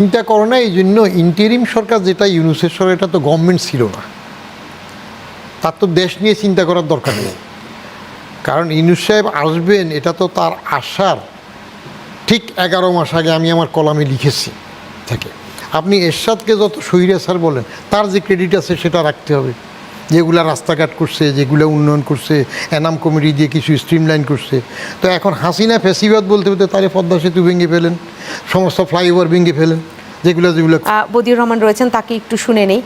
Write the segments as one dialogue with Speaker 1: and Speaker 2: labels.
Speaker 1: চিন্তা করে না, এই জন্য ইন্টারিম সরকার যেটা ইউনূসের সরকার, এটা তো গভর্নমেন্ট ছিল না, তার তো দেশ নিয়ে চিন্তা করার দরকার নেই। কারণ ইউনূস সাহেব আসবেন এটা তো তার আশার ঠিক 11 মাস আগে আমি আমার কলামে লিখেছি থাকে। আপনি এরশাদকে যত স্বৈরাচার বলেন, তার যে ক্রেডিট আছে সেটা রাখতে হবে। যেগুলা রাস্তাঘাট করছে, যেগুলো উন্নয়ন করছে, এনাম কমিটি দিয়ে কিছু স্ট্রিমলাইন করছে। তো এখন হাসিনা ফ্যাসিবাদ বলতে বলতে তারে পদ্মা সেতু ভেঙে ফেলেন, সমস্ত ফ্লাইওভার ভেঙে ফেলেন, যেগুলো
Speaker 2: বদিউর রহমান রয়েছেন, তাকে একটু শুনে নেই।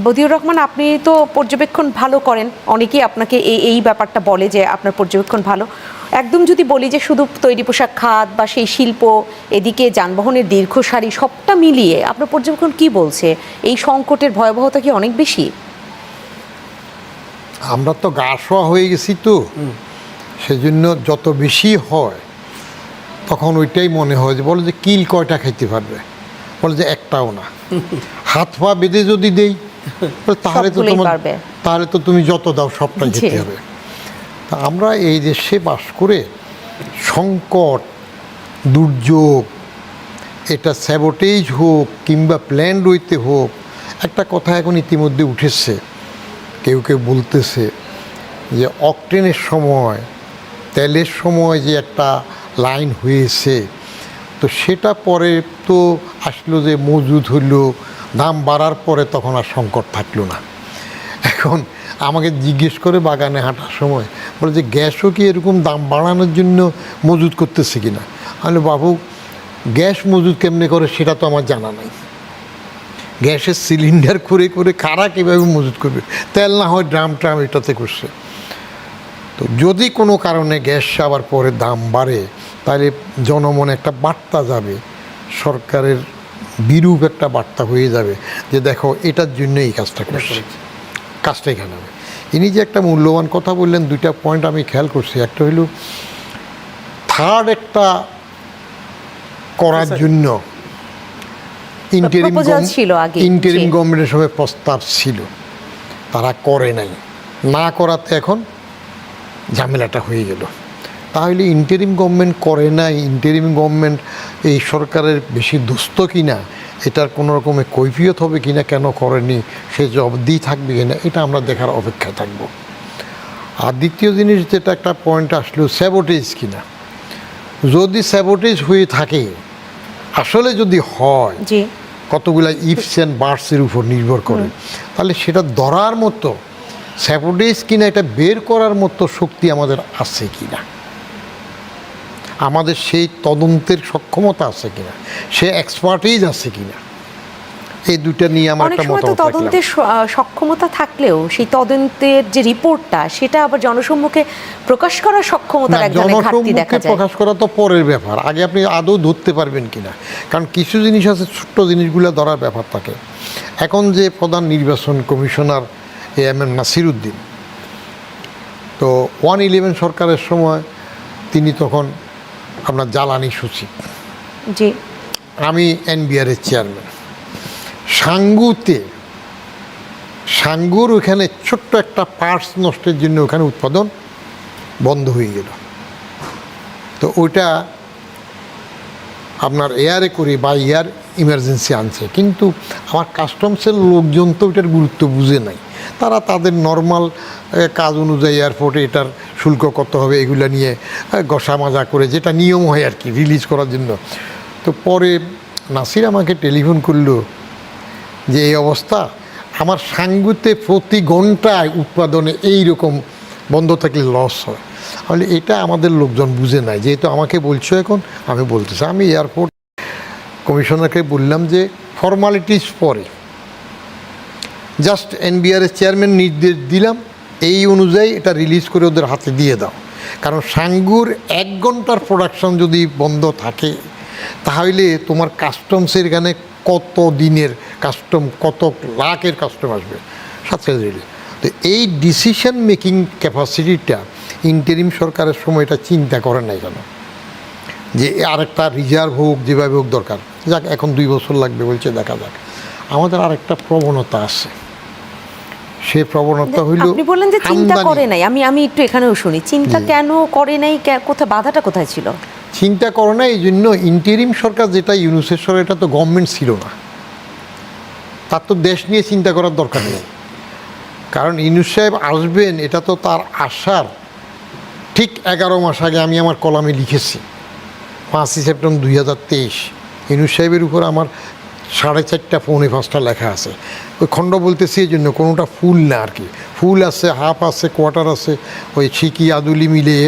Speaker 2: বদিউর রহমান, আপনি তো পর্যবেক্ষণ ভালো করেন, অনেকেই আপনাকে এই ব্যাপারটা বলে যে আপনার পর্যবেক্ষণ ভালো। একদম যদি বলি যে শুধু তৈরি পোশাক খাত বা সেই শিল্প, এদিকে যানবাহনের দীর্ঘ সারি, সবটা মিলিয়ে আপনার পর্যবেক্ষণ কি বলছে? এই সংকটের ভয়াবহতা কি অনেক বেশি?
Speaker 1: আমরা তো গা শোয়া হয়ে গেছি, তো সেজন্য যত বেশি হয় তখন ওইটাই মনে হয় যে বলে যে কিল কয়টা খাইতে পারবে, বলে যে একটাও না। হাত পা বেঁধে যদি দেই তাহলে তো তুমি যত দাও সবটা খেতে হবে। তা আমরা এই দেশে বাস করে সংকট, দুর্যোগ, এটা স্যাবোটেজ হোক কিংবা প্ল্যান রইতে হোক, একটা কথা এখন ইতিমধ্যে উঠেছে, কেউ কেউ বলতেছে যে অকটেনের সময়, তেলের সময় যে একটা লাইন হয়েছে, তো সেটা পরে তো আসলো যে মজুদ হইলো, দাম বাড়ার পরে তখন আর সংকট থাকলো না। এখন আমাকে জিজ্ঞেস করে বাগানে হাঁটার সময় বলে যে গ্যাসও কি এরকম দাম বাড়ানোর জন্য মজুদ করতেছে কিনা। আমি বাবু, গ্যাস মজুদ কেমনে করে সেটা তো আমার জানা নাই। গ্যাসের সিলিন্ডার করে করে কারা কীভাবে মজুদ করবে, তেল না হয় ড্রাম ট্রাম এটাতে করছে। তো যদি কোনো কারণে গ্যাস আবার পরে দাম বাড়ে, তাহলে জনমনে একটা বার্তা যাবে, সরকারের বিরূপ একটা বার্তা হয়ে যাবে যে দেখো এটার জন্য এই কাজটা করছে, কাজটা এখানে হবে। ইনি যে একটা মূল্যবান কথা বললেন, দুইটা পয়েন্ট আমি খেয়াল করছি। একটা হইল থার্ড একটা করার জন্য ইন্টারিম গভর্নমেন্টের সময় প্রস্তাব ছিল, তারা করে নাই, না করাতে এখন ঝামেলাটা হয়ে গেল। তাহলে ইন্টারিম গভর্নমেন্ট করে নাই, ইন্টারিম গভর্নমেন্ট এই সরকারের বেশি দুস্থ কিনা, এটার কোনো রকমের কৈফিয়ত হবে কিনা, কেন করেনি সে জবাবদি থাকবে কিনা, এটা আমরা দেখার অপেক্ষায় থাকব। আর দ্বিতীয় জিনিস যেটা একটা পয়েন্ট আসলো, স্যাবোটেজ কিনা। যদি স্যাবোটেজ হয়ে থাকে, আসলে যদি হয়, কতগুলা ইফস অ্যান্ড বার্ডসের উপর নির্ভর করে, তাহলে সেটা ধরার মতো স্যাবোটেজ কিনা, এটা বের করার মতো শক্তি আমাদের আছে কিনা, আমাদের সেই তদন্তের সক্ষমতা আছে কিনা, সে এক্সপার্টিজ আছে কিনা, এই দুইটা নিয়ে আমার একটা মতামত।
Speaker 2: তদন্তের সক্ষমতা থাকলেও সেই তদন্তের যে রিপোর্টটা, সেটা আবার জনসম্মুখে প্রকাশ করার সক্ষমতা
Speaker 1: প্রকাশ করা তো পরের ব্যাপার, আগে আপনি আদৌ ধরতে পারবেন কিনা। কারণ কিছু জিনিস আছে, ছোট্ট জিনিসগুলো ধরার ব্যাপার থাকে। এখন যে প্রধান নির্বাচন কমিশনার AM নাসির উদ্দিন, তো 111 সরকারের সময় তিনি তখন আপনার জ্বালানি সচিব, আমি NBR-এর চেয়ারম্যান। সাঙ্গুর ওখানে ছোট্ট একটা পার্টস নষ্টের জন্য ওখানে উৎপাদন বন্ধ হয়ে গেল। তো ওইটা আপনার এয়ারে করে বা এয়ার ইমার্জেন্সি আনছে, কিন্তু আমার কাস্টমসের লোকজন তো ওইটার গুরুত্ব বুঝে নাই। তারা তাদের নর্মাল কাজ অনুযায়ী এয়ারপোর্টে এটার শুল্ক কত হবে এগুলো নিয়ে গসা মাজা করে, যেটা নিয়ম হয় আর কি রিলিজ করার জন্য। তো পরে নাসির আমাকে টেলিফোন করলো যে এই অবস্থা, আমার সাঙ্গুতে প্রতি ঘন্টায় উৎপাদনে এই রকম বন্ধ থাকলে লস হয়। তাহলে এটা আমাদের লোকজন বুঝে নাই, যেহেতু আমাকে বলছো এখন আমি বলতেছি। আমি এয়ারপোর্ট কমিশনারকে বললাম যে ফর্মালিটিস পরে, জাস্ট NBR-এর চেয়ারম্যান নির্দেশ দিলাম, এই অনুযায়ী এটা রিলিজ করে ওদের হাতে দিয়ে দাও। কারণ সাঙ্গুর 1 ঘন্টার প্রোডাকশন যদি বন্ধ থাকে, তাহলে তোমার কাস্টমসের এখানে কত দিনের কাস্টম, কত লাখের কাস্টম আসবে সাথে রিলি। তো এই ডিসিশন মেকিং ক্যাপাসিটিটা ইন্টারিম সরকারের সময় এটা চিন্তা করে নাই কেন, যে আরেকটা রিজার্ভ হোক, যেভাবে হোক দরকার, যাক এখন 2 বছর লাগবে বলছে, দেখা যাক। আমাদের আরেকটা প্রবণতা আছে, সেই প্রবণতা হইল,
Speaker 2: আপনি বললেন যে চিন্তা করে নাই, আমি একটু এখানেও শুনি, চিন্তা কেন করে নাই, কোথায় বাধাটা কোথায় ছিল?
Speaker 1: চিন্তা করে না, এই জন্য ইন্টারিম সরকার যেটা ইউনূসের সরকার, এটা তো গভর্নমেন্ট ছিল না, তার তো দেশ নিয়ে চিন্তা করার দরকার নেই। কারণ ইউনূস সাহেব আসবেন এটা তো তার আশার ঠিক 11 মাস আগে আমি আমার কলামে লিখেছি, 5ই সেপ্টেম্বর 2023 ইউনূস সাহেবের উপর আমার 4:30 পৌনে 5টা লেখা আছে। ওই খণ্ড বলতেছি এই জন্য, কোনোটা ফুল না আর কি, ফুল আছে, হাফ আছে, কোয়ার্টার আছে, ওই ছিকি আদুলি মিলিয়ে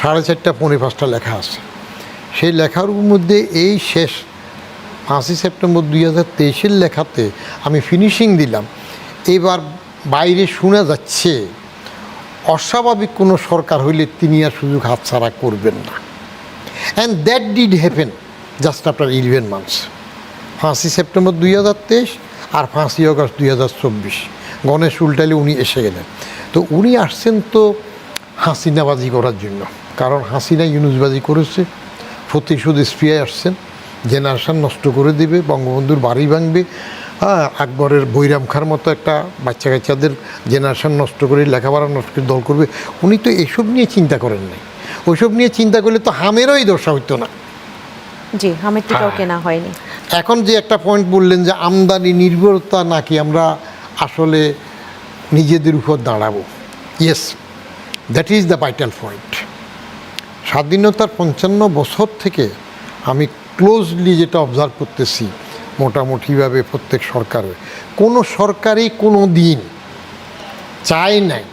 Speaker 1: 4:30 পৌনে 5টা লেখা আছে। সেই লেখার মধ্যে এই শেষ 5ই সেপ্টেম্বর 2023 লেখাতে আমি ফিনিশিং দিলাম। এবার বাইরে শোনা যাচ্ছে অস্বাভাবিক কোনো সরকার হইলে তিনি আর সুযোগ হাতছাড়া করবেন না। And that did happen just after 11 months. 5ই সেপ্টেম্বর 2023 আর 5ই আগস্ট 2024 গণেশ উল্টালে উনি এসে গেলেন। তো উনি আসছেন তো হাসিনাবাজি করার জন্য, কারণ হাসিনা ইউনূসবাজি করেছে, প্রতিশোধ স্প্রিয়ায় আসছেন, জেনারেশন নষ্ট করে দেবে, বঙ্গবন্ধুর বাড়ি ভাঙবে, হ্যাঁ, আকবরের বৈরাম খার মতো একটা বাচ্চা কাচ্চাদের জেনারেশন নষ্ট করে লেখাপড়া নষ্ট করে দল করবে। উনি তো এসব নিয়ে চিন্তা করেন নাই। ওইসব নিয়ে চিন্তা করলে তো হামেরই দশা হইতো না।
Speaker 2: জি, হামের টিকাও কেনা হয়নি।
Speaker 1: এখন যে একটা পয়েন্ট বললেন যে আমদানি নির্ভরতা নাকি আমরা আসলে নিজেদের উপর দাঁড়াবো, yes, that is the vital point. স্বাধীনতার 55 বছর থেকে আমি ক্লোজলি যেটা অবজার্ভ করতেছি, মোটামুটিভাবে প্রত্যেক সরকারের, কোনো সরকারই কোনো দিন চায় নাই,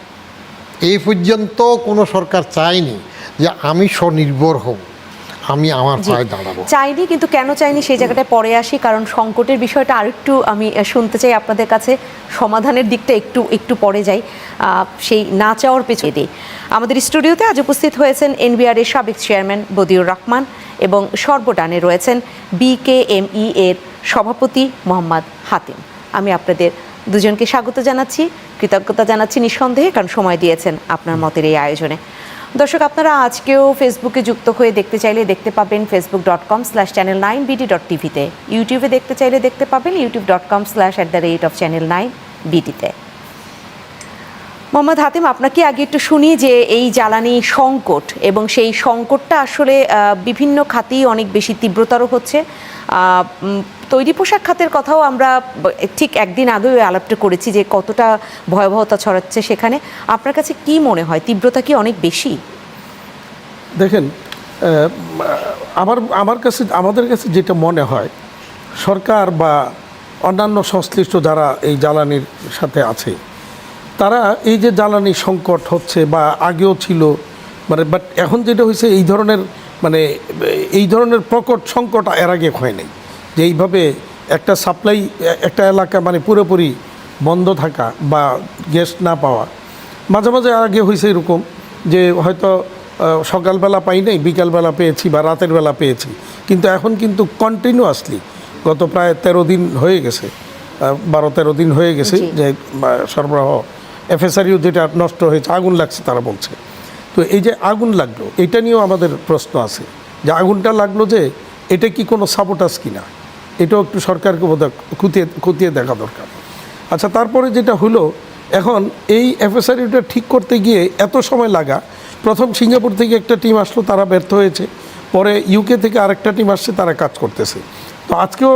Speaker 1: এই পর্যন্ত কোনো সরকার চায়নি যে আমি স্বনির্ভর হব, আমি আমার পায়ে দাঁড়াবো।
Speaker 2: চাইনি, কিন্তু কেন চাইনি সেই জায়গাটায় পরে আসি, কারণ সংকটের বিষয়টা আরেকটু আমি শুনতে চাই আপনাদের কাছে, সমাধানের দিকটা একটু পরে যাই, সেই না চাওয়ার পেছনে দিই। আমাদের স্টুডিওতে আজ উপস্থিত হয়েছেন এনবিআর এর সাবেক চেয়ারম্যান বদিউর রহমান এবং সর্বডানে রয়েছেন বিকেএমই এর সভাপতি মোহাম্মদ হাতিম। আমি আপনাদের দুজনকে স্বাগত জানাচ্ছি, কৃতজ্ঞতা জানাচ্ছি নিঃসন্দেহে, কারণ সময় দিয়েছেন আপনার মতের এই আয়োজনে। দর্শক, আপনারা আজকেও ফেসবুকে যুক্ত হয়ে দেখতে চাইলে দেখতে পাবেন facebook.com/channel9bd.tv-তে, ইউটিউবে দেখতে চাইলে দেখতে পাবেন youtube.com/channel9bd-তে। মোহাম্মদ হাতিম, আপনাকে আগে একটু শুনি যে এই জ্বালানি সংকট এবং সেই সংকটটা আসলে বিভিন্ন খাতেই অনেক বেশি তীব্রতর হচ্ছে। তৈরি পোশাক খাতের কথাও আমরা ঠিক একদিন আগেও আলাপটা করেছি যে কতটা ভয়াবহতা ছড়াচ্ছে সেখানে। আপনার কাছে কি মনে হয়, তীব্রতা কি অনেক বেশি?
Speaker 3: দেখেন, আমাদের কাছে যেটা মনে হয়, সরকার বা অন্যান্য সংশ্লিষ্ট যারা এই জ্বালানির সাথে আছে, তারা এই যে জ্বালানি সংকট হচ্ছে বা আগেও ছিল, বাট এখন যেটা হয়েছে এই ধরনের প্রকট সংকট এর আগে হয় নাই, যে এইভাবে একটা সাপ্লাই, একটা এলাকা পুরোপুরি বন্ধ থাকা বা গ্যাস না পাওয়া। মাঝে মাঝে আগে হয়েছে এরকম যে হয়তো সকালবেলা পাই নাই, বিকালবেলা পেয়েছি বা রাতের বেলা পেয়েছি, কিন্তু এখন কিন্তু কন্টিনিউয়াসলি গত প্রায় 13 দিন হয়ে গেছে, 12-13 দিন হয়ে গেছে যে সরবরাহ। এফএসআরইউ যেটা নষ্ট হয়েছে, আগুন লাগছে তারা বলছে। তো এই যে আগুন লাগলো, এটা নিয়েও আমাদের প্রশ্ন আছে যে আগুনটা লাগলো যে এটা কি কোনো সাবোটাস কিনা, এটাও একটু সরকারকে বোধহয় খতিয়ে দেখা দরকার। আচ্ছা, তারপরে যেটা হলো, এখন এই এফএসআরইউটা ঠিক করতে গিয়ে এত সময় লাগা, প্রথম সিঙ্গাপুর থেকে একটা টিম আসলো, তারা ব্যর্থ হয়েছে, পরে ইউকে থেকে আরেকটা টিম আসছে, তারা কাজ করতেছে। তো আজকেও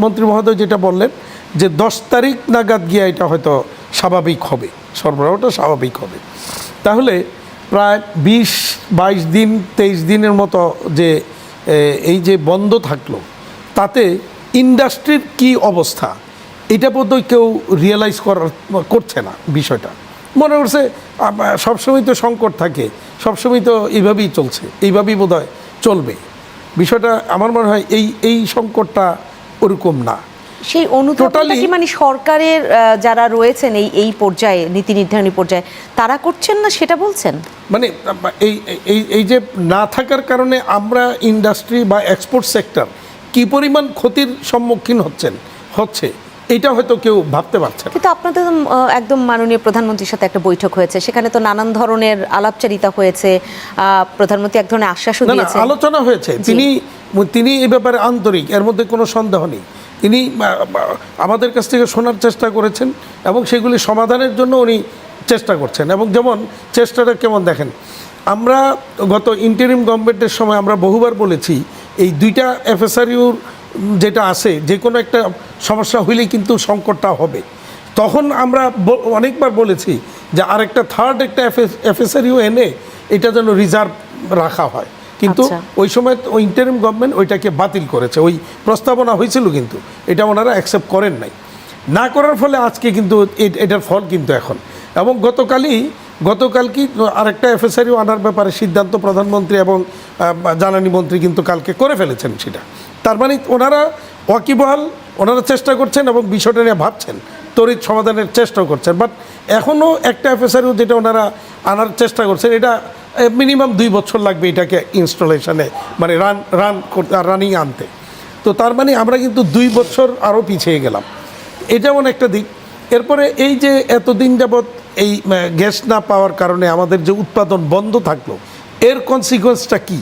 Speaker 3: মন্ত্রী মহোদয় যেটা বললেন যে 10 তারিখ নাগাদ গিয়ে এটা হয়তো স্বাভাবিক হবে, সরবরাহটা স্বাভাবিক হবে। তাহলে প্রায় 20-22 দিন 23 দিনের মতো যে এই যে বন্ধ থাকলো, তাতে ইন্ডাস্ট্রির কি অবস্থা এটা বোধহয় কেউ রিয়েলাইজ করছে না বিষয়টা। মনে করছে সবসময় তো সংকট থাকে, সবসময় তো এইভাবেই চলছে, এইভাবেই বোধহয় চলবে। বিষয়টা আমার মনে হয় এই সংকটটা ওরকম না।
Speaker 2: সেই অনুধাবনটা কি সরকারের যারা রয়েছেন এই পর্যায়ে, নীতি নির্ধারণী পর্যায়ে, তারা করছেন না সেটা বলছেন?
Speaker 3: এই যে না থাকার কারণে আমরা ইন্ডাস্ট্রি বা এক্সপোর্ট সেক্টর কি পরিমাণ ক্ষতির সম্মুখীন হচ্ছে এটা হয়তো কেউ ভাবতে পারছে না।
Speaker 2: কিন্তু আপনাদের একদম মাননীয় প্রধানমন্ত্রীর সাথে একটা বৈঠক হয়েছে, সেখানে তো নানান ধরনের আলাপচারিতা হয়েছে, প্রধানমন্ত্রী এক ধরনের আশ্বাসও দিয়েছেন,
Speaker 3: আলোচনা হয়েছে। তিনি এই ব্যাপারে আন্তরিক, এর মধ্যে কোনো সন্দেহ নেই। তিনি আমাদের কাছ থেকে শোনার চেষ্টা করেছেন এবং সেগুলি সমাধানের জন্য উনি চেষ্টা করছেন। এবং যেমন চেষ্টাটা কেমন দেখেন, আমরা গত ইন্টারিম গভর্নমেন্টের সময় আমরা বহুবার বলেছি এই দুইটা এফএসআরইউর যেটা আছে যে কোনো একটা সমস্যা হইলেই কিন্তু সংকটটা হবে। তখন আমরা অনেকবার বলেছি যে আরেকটা থার্ড একটা এফএসআরইউ এনে এটা যেন রিজার্ভ রাখা হয়, কিন্তু ওই সময় ওই ইন্টারিম গভর্নমেন্ট ওইটাকে বাতিল করেছে। ওই প্রস্তাবনা হয়েছিল কিন্তু এটা ওনারা অ্যাকসেপ্ট করেন নাই। না করার ফলে আজকে কিন্তু এটার ফল কিন্তু এখন, এবং গতকাল কি আরেকটা এফএসআরইউ আনার ব্যাপারে সিদ্ধান্ত প্রধানমন্ত্রী এবং জ্বালানি মন্ত্রী কিন্তু কালকে করে ফেলেছেন সেটা। তার মানে ওনারা ওয়াকিবহাল, ওনারা চেষ্টা করছেন এবং বিষয়টা নিয়ে ভাবছেন, তড়িৎ সমাধানের চেষ্টাও করছেন। বাট এখনও একটা এফএসআরইউ যেটা ওনারা আনার চেষ্টা করছেন এটা মিনিমাম 2 বছর লাগবে এটাকে ইনস্টলেশনে, মানে রানিং আনতে। তো তার মানে আমরা কিন্তু 2 বছর আরও পিছিয়ে গেলাম, এটা যেমন একটা দিক। এরপরে এই যে এতদিন যাবৎ এই গ্যাস না পাওয়ার কারণে আমাদের যে উৎপাদন বন্ধ থাকলো, এর কনসিকুয়েন্সটা কি?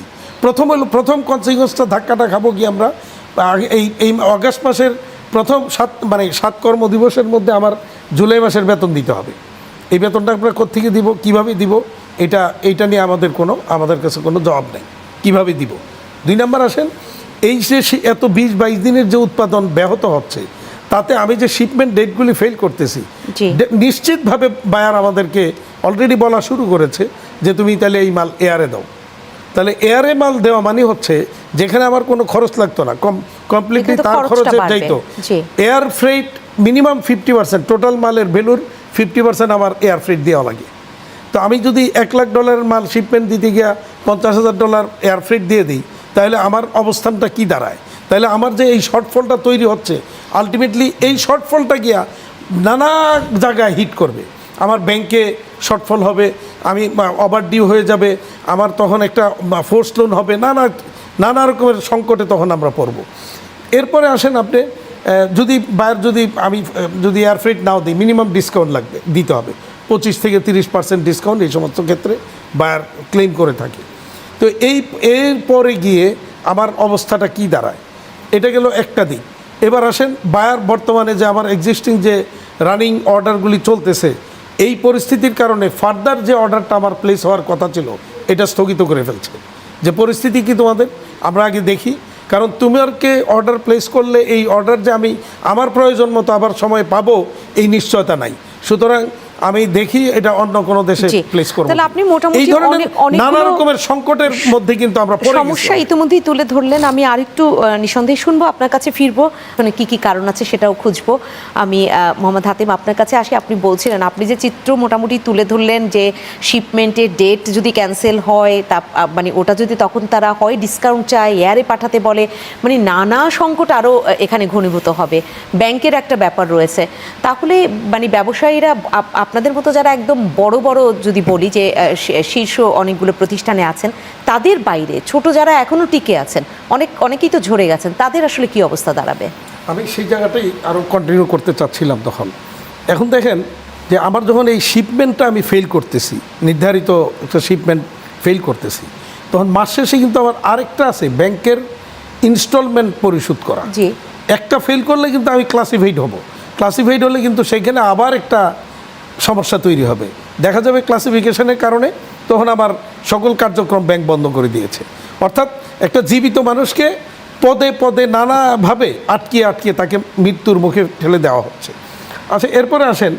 Speaker 3: প্রথম কনসিকুয়েন্সটা ধাক্কাটা খাবো কি আমরা এই অগাস্ট মাসের প্রথম 7 কর্মদিবসের মধ্যে আমার জুলাই মাসের বেতন দিতে হবে। এই বেতনটা আমরা কোত্থেকে দিব, কিভাবে দিব, এইটা নিয়ে আমাদের কাছে কোনো জবাব নেই, কিভাবে দিব। 2 নম্বর আসেন, এই যে এত 20-22 দিনের যে উৎপাদন ব্যাহত হচ্ছে, তাতে আমি যে শিপমেন্ট ডেটগুলি ফেল করতেছি, নিশ্চিতভাবে বায়ার আমাদেরকে অলরেডি বলা শুরু করেছে যে তুমি তাহলে এই মাল এয়ারে দাও। তাহলে এয়ারে মাল দেওয়া মানে হচ্ছে যেখানে আমার কোনো খরচ লাগতো না, কমপ্লিটলি তার খরচে যাইতো। এয়ার ফ্রেট মিনিমাম 50%, টোটাল মালের ভ্যালুর 50% আমার এয়ার ফ্রেট দেওয়া লাগে। তো আমি যদি $1,00,000 মাল শিপমেন্ট দিতে গিয়া $50,000 এয়ার ফ্রেট দিয়ে দিই, তাহলে আমার অবস্থানটা কি দাঁড়ায়? তাহলে আমার যে এই শর্টফলটা তৈরি হচ্ছে, আলটিমেটলি এই শর্টফলটা গিয়া নানা জায়গায় হিট করবে। আমার ব্যাংকে শর্টফল হবে, আমি ওভারডিউ হয়ে যাবে, আমার তখন একটা ফোর্স লোন হবে, নানা রকমের সংকটে তখন আমরা পড়ব। এরপরে আসেন আপনি আমি যদি এয়ার ফ্রেট নাও দিই, মিনিমাম ডিসকাউন্ট দিতে হবে, 25 থেকে 30% ডিসকাউন্ট এই সমস্ত ক্ষেত্রে বায়ার ক্লেম করে থাকে। তো এরপরে গিয়ে আমার অবস্থাটা কি দাঁড়ায়, এটা গেল একটা দিক। এবার আসেন বায়ার বর্তমানে যে আমার এক্সিস্টিং যে রানিং অর্ডারগুলি চলতেছে, এই পরিস্থিতির কারণে ফার্দার যে অর্ডারটা আমার প্লেস হওয়ার কথা ছিল এটা স্থগিত করে ফেলছে। যে পরিস্থিতি কি তোমাদের, আমরা আগে দেখি, কারণ তোমাকে অর্ডার প্লেস করলে এই অর্ডার যে আমি আমার প্রয়োজন মতো আবার সময় পাবো এই নিশ্চয়তা নাই। সুতরাং আমি দেখি এটা অন্য কোনো দেশে প্লেস করব।
Speaker 2: তাহলে আপনি মোটামুটি
Speaker 3: নানা রকমের সংকটের মধ্যে কিন্তু আমরা পড়ে গেছি।
Speaker 2: সমস্যা ইতিমধ্যেই তুলে ধরলেন। আমি আরেকটু নিঃসন্দেহে শুনবো, আপনার কাছে ফিরবো, মানে কি কারণ আছে সেটাও খুঁজবো। আমি মোহাম্মদ হাতিম আপনার কাছে আসি। আপনি বলছিলেন, আপনি যে চিত্র মোটামুটি তুলে ধরলেন যে শিপমেন্টের ডেট যদি ক্যান্সেল হয়, তা মানে ওটা যদি তখন তারা হয় ডিসকাউন্ট চায়, এয়ারে পাঠাতে বলে, মানে নানা সংকট আরও এখানে ঘনীভূত হবে। ব্যাংকের একটা ব্যাপার রয়েছে। তাহলে মানে ব্যবসায়ীরা আপনাদের মতো যারা একদম বড় যদি বলি যে শীর্ষ অনেকগুলো প্রতিষ্ঠানে আছেন, তাদের বাইরে ছোট যারা এখনও টিকে আছেন, অনেকেই তো ঝরে গেছেন, তাদের আসলে কি অবস্থা দাঁড়াবে?
Speaker 3: আমি সেই জায়গাটাই আরও কন্টিনিউ করতে চাচ্ছিলাম। এখন দেখেন যে আমার যখন এই শিপমেন্টটা আমি ফেল করতেছি, নির্ধারিত একটা শিপমেন্ট ফেল করতেছি, তখন মাস শেষে কিন্তু আমার আরেকটা আছে ব্যাংকের ইনস্টলমেন্ট পরিশোধ করা। একটা ফেল করলে কিন্তু আমি ক্লাসিফাইড হব। ক্লাসিফাইড হলে কিন্তু সেখানে আবার একটা সমস্যা তৈরি হবে, দেখা যাবে ক্লাসিফিকেশনের কারণে তখন আবার সকল কার্যক্রম ব্যাংক বন্ধ করে দিয়েছে। অর্থাৎ একটা জীবিত মানুষকে পদে পদে নানাভাবে আটকিয়ে তাকে মৃত্যুর মুখে ঠেলে দেওয়া হচ্ছে। আচ্ছা, এরপরে আসেন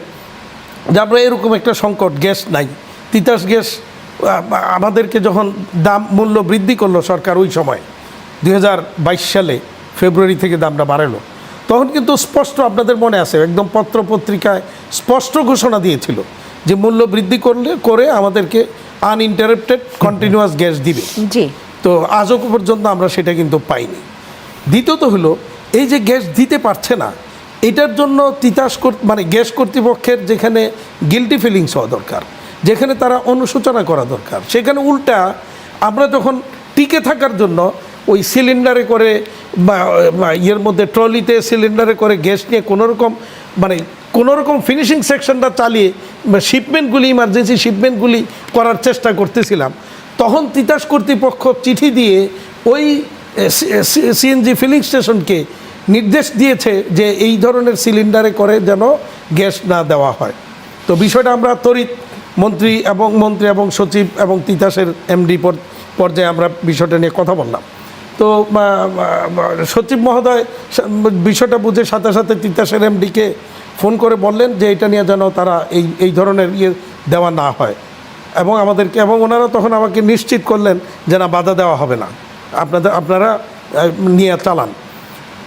Speaker 3: যে আমরা এরকম একটা সংকট, গ্যাস নাই, তিতাস গ্যাস আমাদেরকে যখন মূল্য বৃদ্ধি করলো সরকার, ওই সময় 2022 সালে ফেব্রুয়ারি থেকে দামটা বাড়ালো, তখন কিন্তু স্পষ্ট আপনাদের মনে আছে, একদম পত্রপত্রিকায় স্পষ্ট ঘোষণা দিয়েছিল যে মূল্য বৃদ্ধি করে আমাদেরকে আনইন্টারাপ্টেড কন্টিনিউয়াস গ্যাস দিবে। তো আজও পর্যন্ত আমরা সেটা কিন্তু পাইনি। দ্বিতীয়ত হলো, এই যে গ্যাস দিতে পারছে না, এটার জন্য গ্যাস কর্তৃপক্ষের যেখানে গিল্টি ফিলিংস হওয়া দরকার, যেখানে তারা অনুশোচনা করা দরকার, সেখানে উল্টা আমরা যখন টিকে থাকার জন্য ওই সিলিন্ডারে করে বা ইয়ের মধ্যে ট্রলিতে সিলিন্ডারে করে গ্যাস নিয়ে কোনোরকম ফিনিশিং সেকশনটা চালিয়ে শিপমেন্টগুলি, ইমার্জেন্সি শিপমেন্টগুলি করার চেষ্টা করতেছিলাম, তখন তিতাস কর্তৃপক্ষ চিঠি দিয়ে ওই সিএনজি ফিলিং স্টেশনকে নির্দেশ দিয়েছে যে এই ধরনের সিলিন্ডারে করে যেন গ্যাস না দেওয়া হয়। তো বিষয়টা আমরা তড়িৎ মন্ত্রী এবং সচিব এবং তিতাসের এমডি পর্যায়ে আমরা বিষয়টা নিয়ে কথা বললাম। তো সচিব মহোদয় বিষয়টা বুঝে সাথে সাথে তিতাসের এমডিকে ফোন করে বললেন যে এটা নিয়ে যেন তারা এই ধরনের দেওয়া না হয়, এবং ওনারা তখন আমাকে নিশ্চিত করলেন যে না, বাধা দেওয়া হবে না, আপনারা নিয়ে চালান।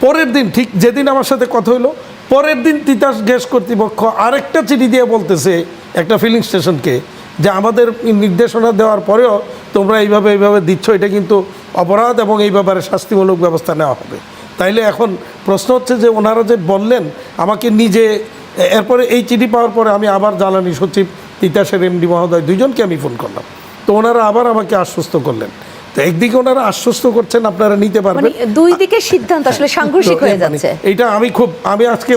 Speaker 3: পরের দিন, ঠিক যেদিন আমার সাথে কথা হলো, পরের দিন তিতাস গ্যাস কর্তৃপক্ষ আরেকটা চিঠি দিয়ে বলতেছে একটা ফিলিং স্টেশনকে যে আমাদের নির্দেশনা দেওয়ার পরেও তোমরা এইভাবে দিচ্ছ, এটা কিন্তু অপরাধ এবং এই ব্যাপারে শাস্তিমূলক ব্যবস্থা নেওয়া হবে। তাইলে এখন প্রশ্ন হচ্ছে যে ওনারা যে বললেন আমাকে নিজে, এরপরে এই চিঠি পাওয়ার পরে আমি আবার জ্বালানি সচিব, তিতাসের এমডি মহোদয় দুইজনকে আমি ফোন করলাম। তো ওনারা আবার আমাকে আশ্বস্ত করলেন। তো একদিকে ওনারা আশ্বস্ত করছেন আপনারা নিতে পারবেন,
Speaker 2: দুই দিকের সিদ্ধান্ত আসলে সাংঘর্ষিক হয়ে যাচ্ছে।
Speaker 3: এইটা আমি আজকে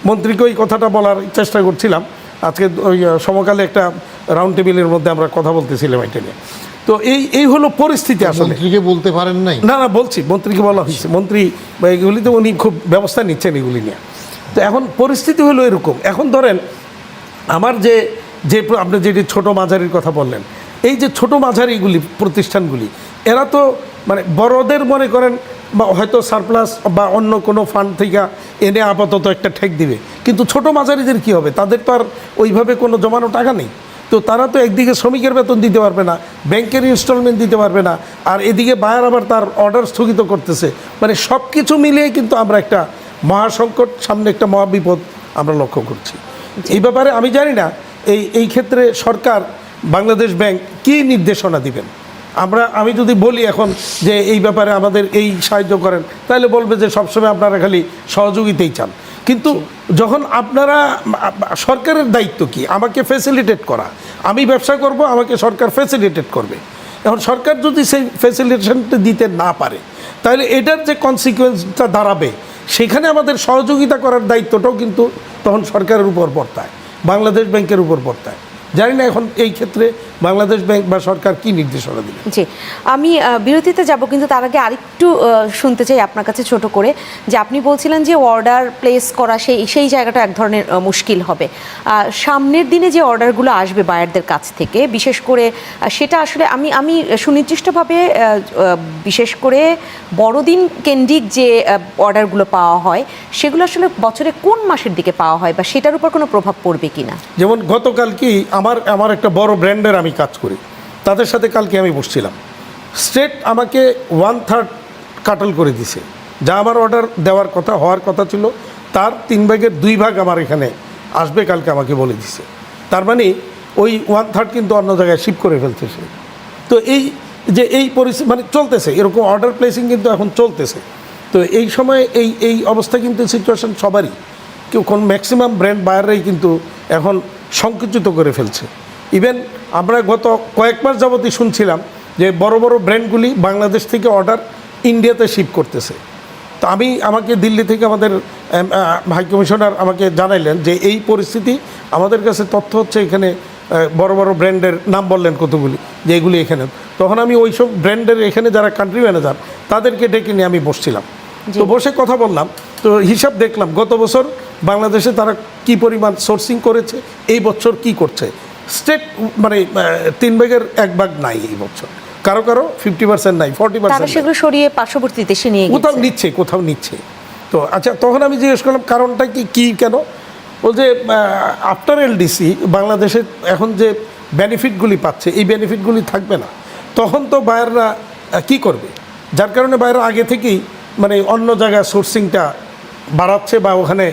Speaker 3: মন্ত্রীকে ওই কথাটা বলার চেষ্টা করছিলাম। আজকে ওই সমকালে একটা রাউন্ড টেবিলের মধ্যে আমরা কথা বলতেছিলাম এটা নিয়ে। তো এই হলো পরিস্থিতি। আসলে
Speaker 1: মন্ত্রীকে বলতে পারেন নাই?
Speaker 3: না, বলছি, মন্ত্রীকে বলা হয়েছে। মন্ত্রী এগুলিতে উনি খুব ব্যবস্থা নিচ্ছেন এগুলি নিয়ে। তো এখন পরিস্থিতি হলো এরকম। এখন ধরেন আমার যে আপনি যেটি ছোট মাঝারির কথা বললেন, এই যে ছোট মাঝারিগুলি প্রতিষ্ঠানগুলি, এরা তো মানে বড়দের মনে করেন বা হয়তো সারপ্লাস বা অন্য কোনো ফান্ড থেকে এনে আপাতত একটা ঠেক দিবে, কিন্তু ছোট মাঝারিদের কি হবে? তাদের তো আর ওইভাবে কোনো জমানো টাকা নেই। তো তারা তো একদিকে শ্রমিকের বেতন দিতে পারবে না, ব্যাংকের ইনস্টলমেন্ট দিতে পারবে না, আর এদিকে বায়ার আবার তার অর্ডার স্থগিত করতেছে। মানে সব কিছু মিলিয়ে কিন্তু আমরা একটা মহাসংকট, সামনে একটা মহাবিপদ আমরা লক্ষ্য করছি। এই ব্যাপারে আমি জানি না এই ক্ষেত্রে সরকার, বাংলাদেশ ব্যাংক কী নির্দেশনা দিবেন। আমি যদি বলি এখন যে এই ব্যাপারে আমাদের এই সাহায্য করেন, তাহলে বলবে যে সবসময় আপনারা খালি সহযোগিতাই চান। কিন্তু যখন আপনারা, সরকারের দায়িত্ব কি? আমাকে ফ্যাসিলিটেট করা। আমি ব্যবসা করব, আমাকে সরকার ফ্যাসিলিটেট করবে। এখন সরকার যদি সেই ফ্যাসিলিটেশনটা দিতে না পারে, তাহলে এটার যে কনসিকুয়েন্সটা দাঁড়াবে, সেখানে আমাদের সহযোগিতা করার দায়িত্বটাও কিন্তু তখন সরকারের উপর বর্তায়, বাংলাদেশ ব্যাংকের উপর বর্তায়। জানি না এখন এই ক্ষেত্রে বাংলাদেশ ব্যাংক বা সরকার কি নির্দেশনা দিবে।
Speaker 2: জি, আমি বিরতিতে যাব, কিন্তু তার আগে আরেকটু শুনতে চাই আপনার কাছে ছোট করে, যে আপনি বলছিলেন যে অর্ডার প্লেস করা সেই জায়গাটা এক ধরনের মুশকিল হবে। সামনের দিনে যে অর্ডারগুলো আসবে বায়ারদের কাছ থেকে, বিশেষ করে সেটা আসলে আমি সুনির্দিষ্টভাবে বিশেষ করে বড়দিন কেন্দ্রিক যে অর্ডারগুলো পাওয়া হয়, সেগুলো আসলে বছরে কোন মাসের দিকে পাওয়া হয় বা সেটার উপর কোনো প্রভাব পড়বে কিনা?
Speaker 3: যেমন গতকাল কি আমার একটা বড় ব্র্যান্ডের আমি কাজ করি, তাদের সাথে কালকে আমি বসছিলাম। স্ট্রেট আমাকে 1/3 কাটল করে দিছে, যা আমার অর্ডার দেওয়ার কথা, হওয়ার কথা ছিল, তার 3 ভাগের 2 ভাগ আমার এখানে আসবে কালকে আমাকে বলে দিছে। তার মানে ওই 1/3 কিন্তু অন্য জায়গায় শিফট করে ফেলছে সে। তো এই পরিস্থিতি মানে চলতেছে, এরকম অর্ডার প্লেসিং কিন্তু এখন চলতেছে। তো এই সময় এই অবস্থা কিন্তু সিচুয়েশন সবারই, কোন ম্যাক্সিমাম ব্র্যান্ড বায়াররাই কিন্তু এখন সংকুচিত করে ফেলছে। ইভেন আমরা গত কয়েক মাস যাবতই শুনছিলাম যে বড় বড় ব্র্যান্ডগুলি বাংলাদেশ থেকে অর্ডার ইন্ডিয়াতে শিপ করতেছে। তো আমাকে দিল্লি থেকে আমাদের হাই কমিশনার আমাকে জানাইলেন যে এই পরিস্থিতি, আমাদের কাছে তথ্য হচ্ছে এখানে বড় বড় ব্র্যান্ডের নাম বললেন কতগুলি, যে এগুলি এখানে। তখন আমি ওইসব ব্র্যান্ডের এখানে যারা কান্ট্রি ম্যানেজার, তাদেরকে ডেকে নিয়ে আমি বসছিলাম। তো বসে কথা বললাম, তো হিসাব দেখলাম গত বছর বাংলাদেশে তারা কি পরিমাণ সোর্সিং করেছে, এই বছর কি করছে। স্টেট মানে 3 ভাগের 1 ভাগ নাই এই বছর, কারো 50% নাই, 40%
Speaker 2: সেগুলো সরিয়ে পার্শ্ববর্তী দেশে নিয়ে
Speaker 3: কোথাও নিচ্ছে। তো আচ্ছা, তখন আমি জিজ্ঞেস করলাম কারণটা কি কেন? বলছে আফটার এলডিসি বাংলাদেশে এখন যে বেনিফিটগুলি পাচ্ছে, এই বেনিফিটগুলি থাকবে না, তখন তো বায়াররা কি করবে, যার কারণে বায়াররা আগে থেকেই মানে অন্য জায়গায় সোর্সিংটা বাড়াচ্ছে বা ওখানে।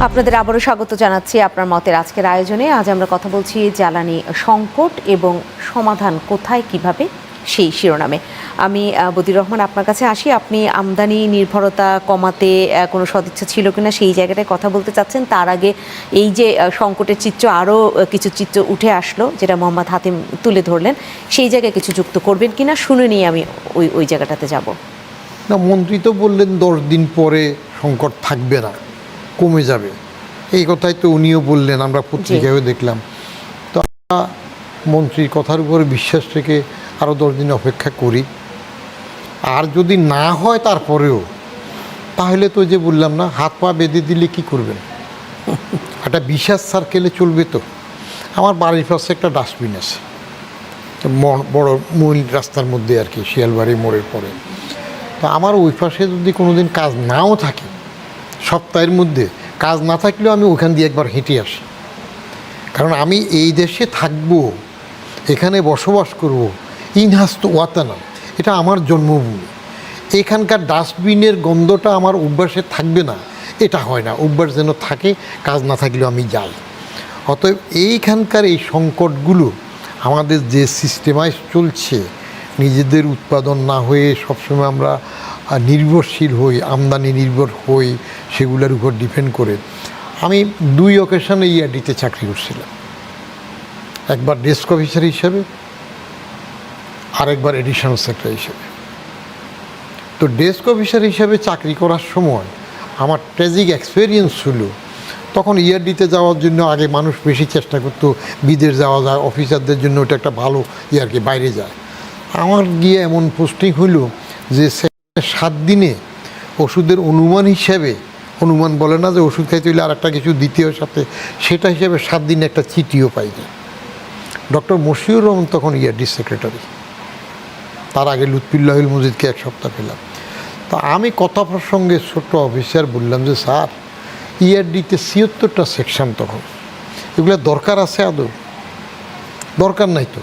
Speaker 2: আপনাদের আবারও স্বাগত জানাচ্ছি আপনার মতের আজকের আয়োজনে। আজ আমরা কথা বলছি জ্বালানি সংকট এবং সমাধান কোথায়, কিভাবে, সেই শিরোনামে। আমি বদিউর রহমান আপনার কাছে আসি। আপনি আমদানি নির্ভরতা কমাতে কোনো সদিচ্ছা ছিল কিনা সেই জায়গাটায় কথা বলতে চাচ্ছেন। তার আগে এই যে সংকটের চিত্র, আরও কিছু চিত্র উঠে আসলো যেটা মোহাম্মদ হাতিম তুলে ধরলেন, সেই জায়গায় কিছু যুক্ত করবেন কিনা শুনে নিয়ে আমি ওই জায়গাটাতে যাব।
Speaker 1: না, মন্ত্রী তো বললেন 10 দিন পরে সংকট থাকবে না, কমে যাবে। এই কথাই তো উনিও বললেন, আমরা পত্রিকায়ও দেখলাম। তো আমরা মন্ত্রীর কথার উপরে বিশ্বাস রেখে আরও 10 দিন অপেক্ষা করি। আর যদি না হয় তারপরেও, তাহলে তো যে বললাম না, হাত পা বেঁধে দিলে কি করবেন? একটা বিশ্বাস সার্কেলে চলবে তো। আমার বাড়ির পাশে একটা ডাস্টবিন আছে, বড় মূল রাস্তার মধ্যে আর কি, শিয়ালবাড়ি মোড়ের পরে। তো আমার ওই পাশে যদি কোনো দিন কাজ নাও থাকে, সপ্তাহের মধ্যে কাজ না থাকলেও আমি ওখান দিয়ে একবার হেঁটে আসি। কারণ আমি এই দেশে থাকবো, এখানে বসবাস করব, ইনহাস্ত ওয়াতানা, এটা আমার জন্মভূমি। এখানকার ডাস্টবিনের গন্ধটা আমার অভ্যাসে থাকবে না, এটা হয় না। অভ্যাস যেন থাকে, কাজ না থাকলেও আমি যাই। অতএব এইখানকার এই সংকটগুলো আমাদের যে সিস্টেমাইজ চলছে, নিজেদের উৎপাদন না হয়ে সবসময় আমরা নির্ভরশীল হই, আমদানি নির্ভর হই, সেগুলোর উপর ডিপেন্ড করে। আমি 2 অকেশনে ইআরডিতে চাকরি করছিলাম, একবার ডেস্ক অফিসার হিসেবে, আরেকবার এডিশনাল সেক্রেটারি হিসেবে। তো ডেস্ক অফিসার হিসেবে চাকরি করার সময় আমার ট্র্যাজিক এক্সপিরিয়েন্স ছিল, তখন ইআরডিতে যাওয়ার জন্য আগে মানুষ বেশি চেষ্টা করতো, বিদেশ যাওয়া যায়, অফিসারদের জন্য ওটা একটা ভালো আর কি, বাইরে যায়। আমার গিয়ে এমন পোস্টিং হইল যে 7 দিনে ওষুধের অনুমান হিসেবে, অনুমান বলে না যে ওষুধ খাইতে হইলে আর একটা কিছু দ্বিতীয় সাথে, সেটা হিসেবে 7 দিনে একটা চিঠিও পাইনি। ডক্টর মশিউর রহমান তখন ইআরডি সেক্রেটারি, তার আগে লুৎফুল্লাহুল মজিদকে 1 সপ্তাহ পেলাম। তো আমি কথা প্রসঙ্গে ছোট্ট অফিসার বললাম যে স্যার, ইআরডিতে 76টা সেকশন, তখন এগুলো দরকার আছে আদৌ? দরকার নাই তো,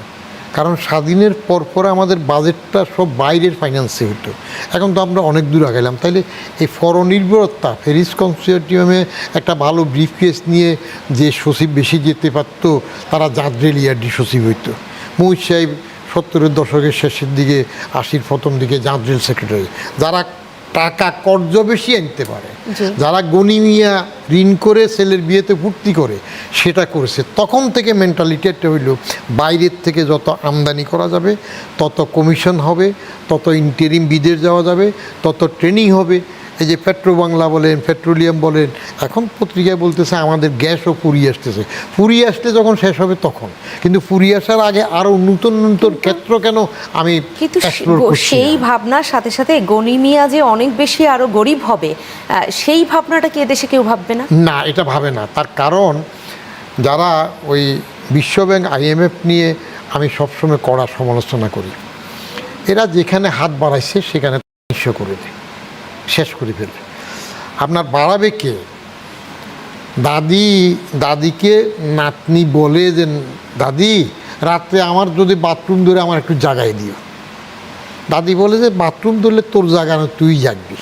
Speaker 1: কারণ স্বাধীনের পর আমাদের বাজেটটা সব বাইরের ফাইন্যান্সে হতো। এখন তো আমরা অনেক দূর আগাইলাম, তাইলে এই পরনির্ভরতা, ফেরিস কনসোর্টিয়ামে একটা ভালো ব্রিফ কেস নিয়ে যে সচিব বেশি যেতে পারতো, তারা জাদ্রেল ইআরডি সচিব হইতো। মুহিত সাহেব 70-এর দশকের শেষের দিকে, 80-র প্রথম দিকে জাদ্রেল সেক্রেটারি। যারা টাকা কর্জ বেশি আনতে পারে, যারা গনিমিয়া ঋণ করে ছেলের বিয়েতে ফুর্তি করে, সেটা করেছে। তখন থেকে মেন্টালিটি একটা হইল, বাইরের থেকে যত আমদানি করা যাবে তত কমিশন হবে, তত ইন্টারিম বিদেশ যাওয়া যাবে, তত ট্রেনিং হবে। এই যে পেট্রো বাংলা বলেন, পেট্রোলিয়াম বলেন, এখন পত্রিকায় বলতেছে আমাদের গ্যাসও ফুরিয়ে আসতেছে। ফুরিয়ে আসতে যখন শেষ হবে তখন, কিন্তু ফুরিয়ে আসার আগে আরও নূতন নূতন ক্ষেত্র কেন আমি
Speaker 2: কিন্তু
Speaker 1: এক্সপ্লোর করছি
Speaker 2: সেই
Speaker 1: না?
Speaker 2: ভাবনার সাথে সাথে গনিমিয়া যে অনেক বেশি আরো গরিব হবে, সেই ভাবনাটা কি এদেশে কেউ ভাববে না?
Speaker 1: না, এটা ভাবে না। তার কারণ যারা ওই বিশ্বব্যাংক, IMF নিয়ে আমি সবসময় কড়া সমালোচনা করি, এরা যেখানে হাত বাড়াইছে সেখানে নিঃস্ব করে দেয়, শেষ করে ফেলে। আপনার বাড়াবে কে? দাদিকে নাতনি বলে যে দাদি, রাত্রে আমার যদি বাথরুম ধরে আমার একটু জাগাই দিও। দাদি বলে যে বাথরুম ধরলে তোর জাগানো, তুই জাগবি।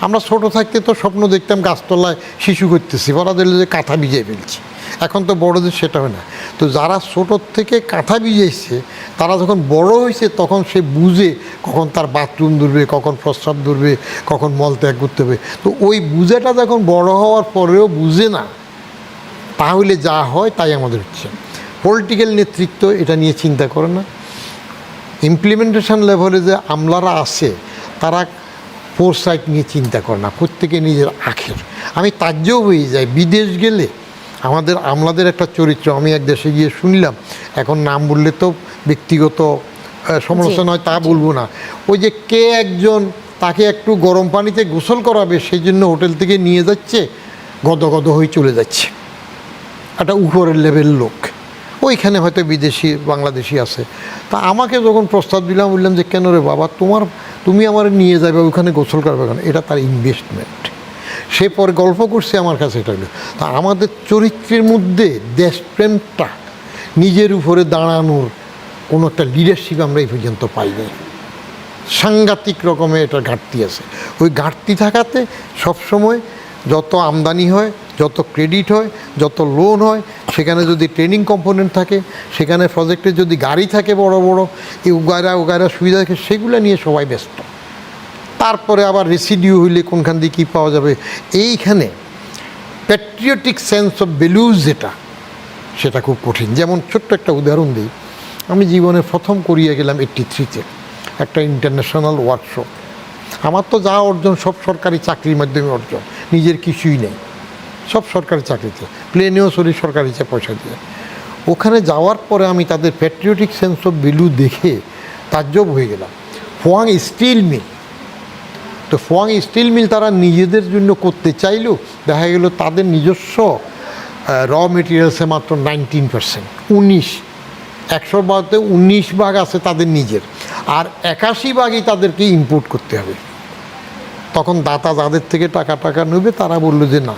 Speaker 1: আমরা ছোট থাকতে তো স্বপ্ন দেখতাম গাছতলায় শিশু করতেছি, বড় দিলে যে কাঁথা ভিজিয়ে ফেলছি। এখন তো বড়দের সেটা হয় না। তো যারা ছোটোর থেকে কাঁথা ভিজিয়েছে, তারা যখন বড় হয়েছে তখন সে বুঝে কখন তার বাথরুম ধরবে, কখন প্রস্রাব ধরবে, কখন মলত্যাগ করতে হবে। তো ওই বুঝেটা যখন বড় হওয়ার পরেও বুঝে না, তাহলে যা হয় তাই আমাদের হচ্ছে। পলিটিক্যাল নেতৃত্ব এটা নিয়ে চিন্তা করে না। ইমপ্লিমেন্টেশন লেভেলে যে আমলারা আছে, তারা ফোরসাইট নিয়ে চিন্তা করে না, প্রত্যেকে নিজের আখের। আমি তাজ্জব হয়ে যাই, বিদেশ গেলে আমাদের আমলাদের একটা চরিত্র। আমি এক দেশে গিয়ে শুনলাম, এখন নাম বললে তো ব্যক্তিগত সমালোচনা হয়, তা বলবো না। ওই যে কে একজন তাকে একটু গরম পানিতে গোসল করাবে, সেই জন্য হোটেল থেকে নিয়ে যাচ্ছে, গদগদ হয়ে চলে যাচ্ছে। একটা উপরের লেভেল লোক, ওইখানে হয়তো বিদেশি বাংলাদেশি আছে। তা আমাকে যখন প্রস্তাব দিলাম, বললাম যে কেন রে বাবা, তুমি আমার নিয়ে যাবে ওইখানে গোসল করবে কেন? এটা তার ইনভেস্টমেন্ট। সে পরে গল্প করছে আমার কাছে, এটা হলো। তা আমাদের চরিত্রের মধ্যে দেশপ্রেমটা, নিজের উপরে দাঁড়ানোর কোনো একটা লিডারশিপ আমরা এই পর্যন্ত পাইনি। সাংঘাতিক রকমের এটার ঘাটতি আছে। ওই ঘাটতি থাকাতে সবসময় যত আমদানি হয়, যত ক্রেডিট হয়, যত লোন হয়, সেখানে যদি ট্রেনিং কম্পোনেন্ট থাকে, সেখানে প্রজেক্টে যদি গাড়ি থাকে বড় বড়, এই উগায়রা সুবিধা থাকে, সেগুলো নিয়ে সবাই ব্যস্ত। তারপরে আবার রেসিডিউ হইলে কোনখান দিয়ে কী পাওয়া যাবে, এইখানে প্যাট্রিয়টিক সেন্স অফ ভ্যালুজ যেটা, সেটা খুব কঠিন। যেমন ছোট্ট একটা উদাহরণ দিই, আমি জীবনে প্রথম করিয়ে গেলাম 83-তে একটা ইন্টারন্যাশনাল ওয়ার্কশপ। আমার তো যা অর্জন সব সরকারি চাকরির মাধ্যমে অর্জন, নিজের কিছুই নেই, সব সরকারি চাকরিতে, প্লেনেও সরকারিতে পয়সা দিয়ে। ওখানে যাওয়ার পরে আমি তাদের প্যাট্রিয়টিক সেন্স অফ ভ্যালু দেখে তাজ্জব হয়ে গেলাম। ফোয়াং স্টিল মিল, তো ফোয়াং স্টিল মিল তারা নিজেদের জন্য করতে চাইলেও দেখা গেল তাদের নিজস্ব র মেটেরিয়ালসে মাত্র 19%, 100 ভাগ আছে তাদের নিজের, আর 81 ভাগই তাদেরকে ইম্পোর্ট করতে হবে। তখন দাতা যাদের থেকে টাকা নেবে তারা বললো যে না,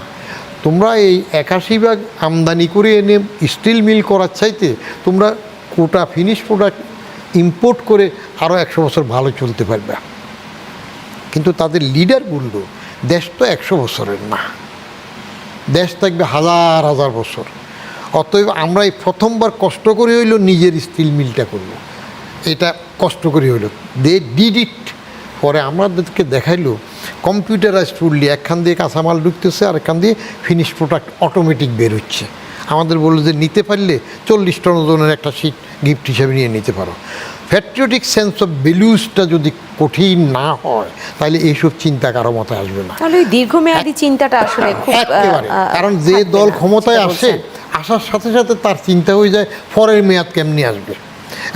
Speaker 1: তোমরা এই 81 ভাগ আমদানি করে এনে স্টিল মিল করার চাইতে তোমরা কোটা ফিনিশ প্রোডাক্ট ইম্পোর্ট করে আরও 100 বছর ভালো চলতে পারবে। কিন্তু তাদের লিডার বলল দেশ তো 100 বছরের না, দেশ থাকবে হাজার হাজার বছর। অতএব আমরা এই প্রথমবার কষ্ট করে হইল নিজের স্টিল মিলটা করলো, এটা কষ্ট করে হইল, দে ডিড ইট। পরে আমাদেরকে দেখাইলো কম্পিউটারাইজড ফুললি, একখান দিয়ে কাঁচামাল ঢুকতেছে আর একখান দিয়ে ফিনিশ প্রোডাক্ট অটোমেটিক বের হচ্ছে। আমাদের বললো যে নিতে পারলে 40 টন ওজনের একটা শীট গিফট হিসেবে নিয়ে নিতে পারো। প্যাট্রিয়টিক সেন্স অফ ভ্যালুসটা যদি কঠিন না হয় তাহলে এইসব চিন্তা কারো মাথায় আসবে না।
Speaker 2: তাহলে ওই দীর্ঘমেয়াদী চিন্তাটা আসলে খুব
Speaker 1: একেবারে, কারণ যে
Speaker 2: থাকবে
Speaker 1: দল
Speaker 2: না,
Speaker 1: ক্ষমতায়
Speaker 2: যেটা
Speaker 1: আসে,
Speaker 2: বলছেন।
Speaker 1: আসার সাথে সাথে তার চিন্তা হয়ে যায় পরের মেয়াদ কেমনি আসবে,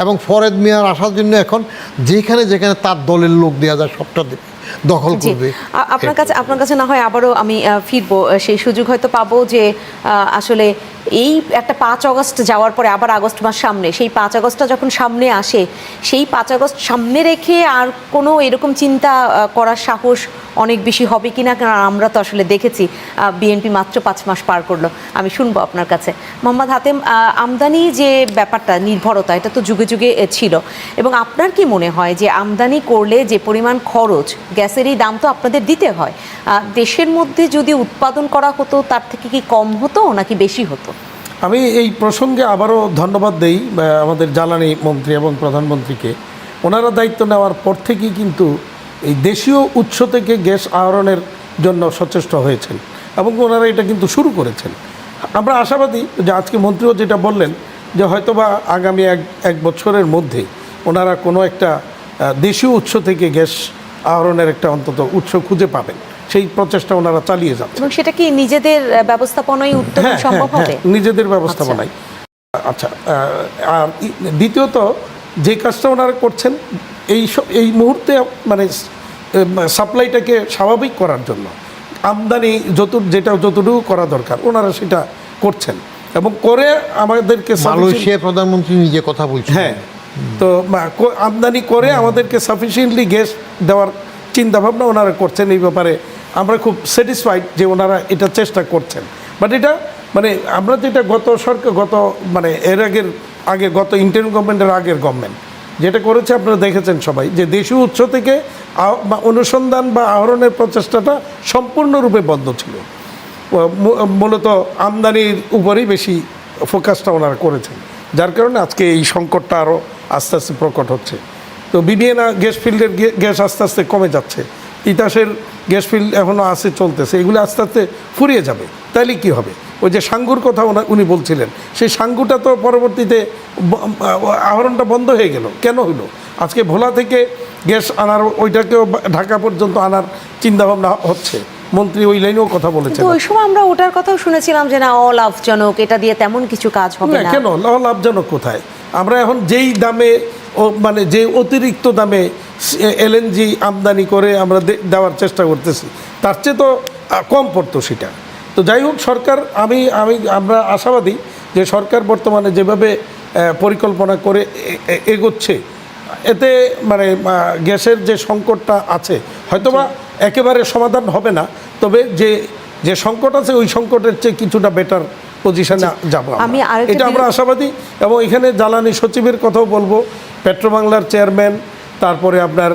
Speaker 1: এবং পরের মেয়াদ আসার জন্য এখন যেখানে যেখানে তার দলের লোক দেওয়া যায় সবটা দখল
Speaker 2: জি,
Speaker 1: করবে।
Speaker 2: আপনার কাছে না হয় আবারও আমি ফিরবো, সেই সুযোগ হয়তো পাবো যে আসলে এই একটা 5 আগস্ট যাওয়ার পরে আবার আগস্ট মাস সামনে, সেই 5 আগস্টটা যখন সামনে আসে, সেই 5 আগস্ট সামনে রেখে আর কোনো এরকম চিন্তা করার সাহস অনেক বেশি হবে কিনা, কারণ আমরা তো আসলে দেখেছি বিএনপি মাত্র 5 মাস পার করলো। আমি শুনবো আপনার কাছে মোহাম্মদ হাতেম, আমদানি যে ব্যাপারটা, নির্ভরতা, এটা তো যুগে যুগে ছিল, এবং আপনার কি মনে হয় যে আমদানি করলে যে পরিমাণ খরচ, গ্যাসেরই দাম তো আপনাদের দিতে হয়, দেশের মধ্যে যদি উৎপাদন করা হতো তার থেকে কি কম হতো নাকি বেশি হতো?
Speaker 3: আমি এই প্রসঙ্গে আবারও ধন্যবাদ দেই আমাদের জ্বালানি মন্ত্রী এবং প্রধানমন্ত্রীকে। ওনারা দায়িত্ব নেওয়ার পর থেকেই কিন্তু এই দেশীয় উৎস থেকে গ্যাস আহরণের জন্য সচেষ্ট হয়েছেন এবং ওনারা এটা কিন্তু শুরু করেছেন। আমরা আশাবাদী যে আজকে মন্ত্রীও যেটা বললেন যে হয়তোবা আগামী এক বছরের মধ্যে ওনারা কোনো একটা দেশীয় উৎস থেকে গ্যাস আহরণের একটা অন্তত উৎস খুঁজে পাবেন, সেই প্রচেষ্টা ওনারা চালিয়ে যাচ্ছেন।
Speaker 2: এবং সেটা কি নিজেদের ব্যবস্থাপনায় উত্তোলন সম্ভব হবে?
Speaker 3: নিজেদের ব্যবস্থাপনায়। আচ্ছা, আর দ্বিতীয়ত যে কাজটা ওনারা করছেন এই মুহূর্তে মানে সাপ্লাইটাকে স্বাভাবিক করার জন্য আমদানি যতটুকু করা দরকার ওনারা সেটা করছেন এবং করে আমাদেরকে
Speaker 1: মালয়েশিয়ার প্রধানমন্ত্রী নিজে কথা বলছেন।
Speaker 3: হ্যাঁ, তো আমদানি করে আমাদেরকে সাফিসিয়েন্টলি গ্যাস দেওয়ার চিন্তাভাবনা ওনারা করছেন। এই ব্যাপারে আমরা খুব স্যাটিসফাইড যে ওনারা এটা চেষ্টা করছেন। বাট এটা মানে আমরা যেটা গত মানে এর আগে গত ইন্টারিম গভর্নমেন্টের আগের গভর্নমেন্ট যেটা করেছে আপনারা দেখেছেন সবাই, যে দেশীয় উৎস থেকে অনুসন্ধান বা আহরণের প্রচেষ্টাটা সম্পূর্ণরূপে বন্ধ ছিল। মূলত আমদানির উপরেই বেশি ফোকাসটা ওনারা করেছেন, যার কারণে আজকে এই সংকটটা আরও আস্তে আস্তে প্রকট হচ্ছে। তো বিবিএনা গ্যাস ফিল্ডের গ্যাস আস্তে আস্তে কমে যাচ্ছে, তিতাসের গ্যাস ফিল্ড এখনও আছে, চলতেছে, এগুলো আস্তে আস্তে ফুরিয়ে যাবে। তাইলে কি হবে? ওই যে সাঙ্গুর কথা উনি বলছিলেন, সেই সাঙ্গুটা তো পরবর্তীতে আহরণটা বন্ধ হয়ে গেল। কেন হলো? আজকে ভোলা থেকে গ্যাস আনার, ওইটাকেও ঢাকা পর্যন্ত আনার চিন্তাভাবনা হচ্ছে। মন্ত্রী ওই লাইনেও কথা বলেছেন।
Speaker 2: ওই সময় আমরা ওটার কথাও শুনেছিলাম যে না, অলাভজনক, এটা দিয়ে তেমন কিছু কাজ হবে না।
Speaker 3: কেন লাভজনক কোথায়? আমরা এখন যেই দামে মানে যে অতিরিক্ত দামে এলএনজি আমদানি করে আমরা দেওয়ার চেষ্টা করতেছি, তার চেয়ে তো কম পড়তো সেটা। তো যাই হোক, সরকার আমরা আশাবাদী যে সরকার বর্তমানে যেভাবে পরিকল্পনা করে এগোচ্ছে, এতে মানে গ্যাসের যে সংকটটা আছে হয়তোবা একেবারে সমাধান হবে না, তবে যে সংকট আছে ওই সংকটের চেয়ে কিছুটা বেটার পজিশনে যাব এটা আমরা আশাবাদী। এবং এখানে জ্বালানি সচিবের কথাও বলবো, পেট্রোবাংলার চেয়ারম্যান, তারপরে আপনার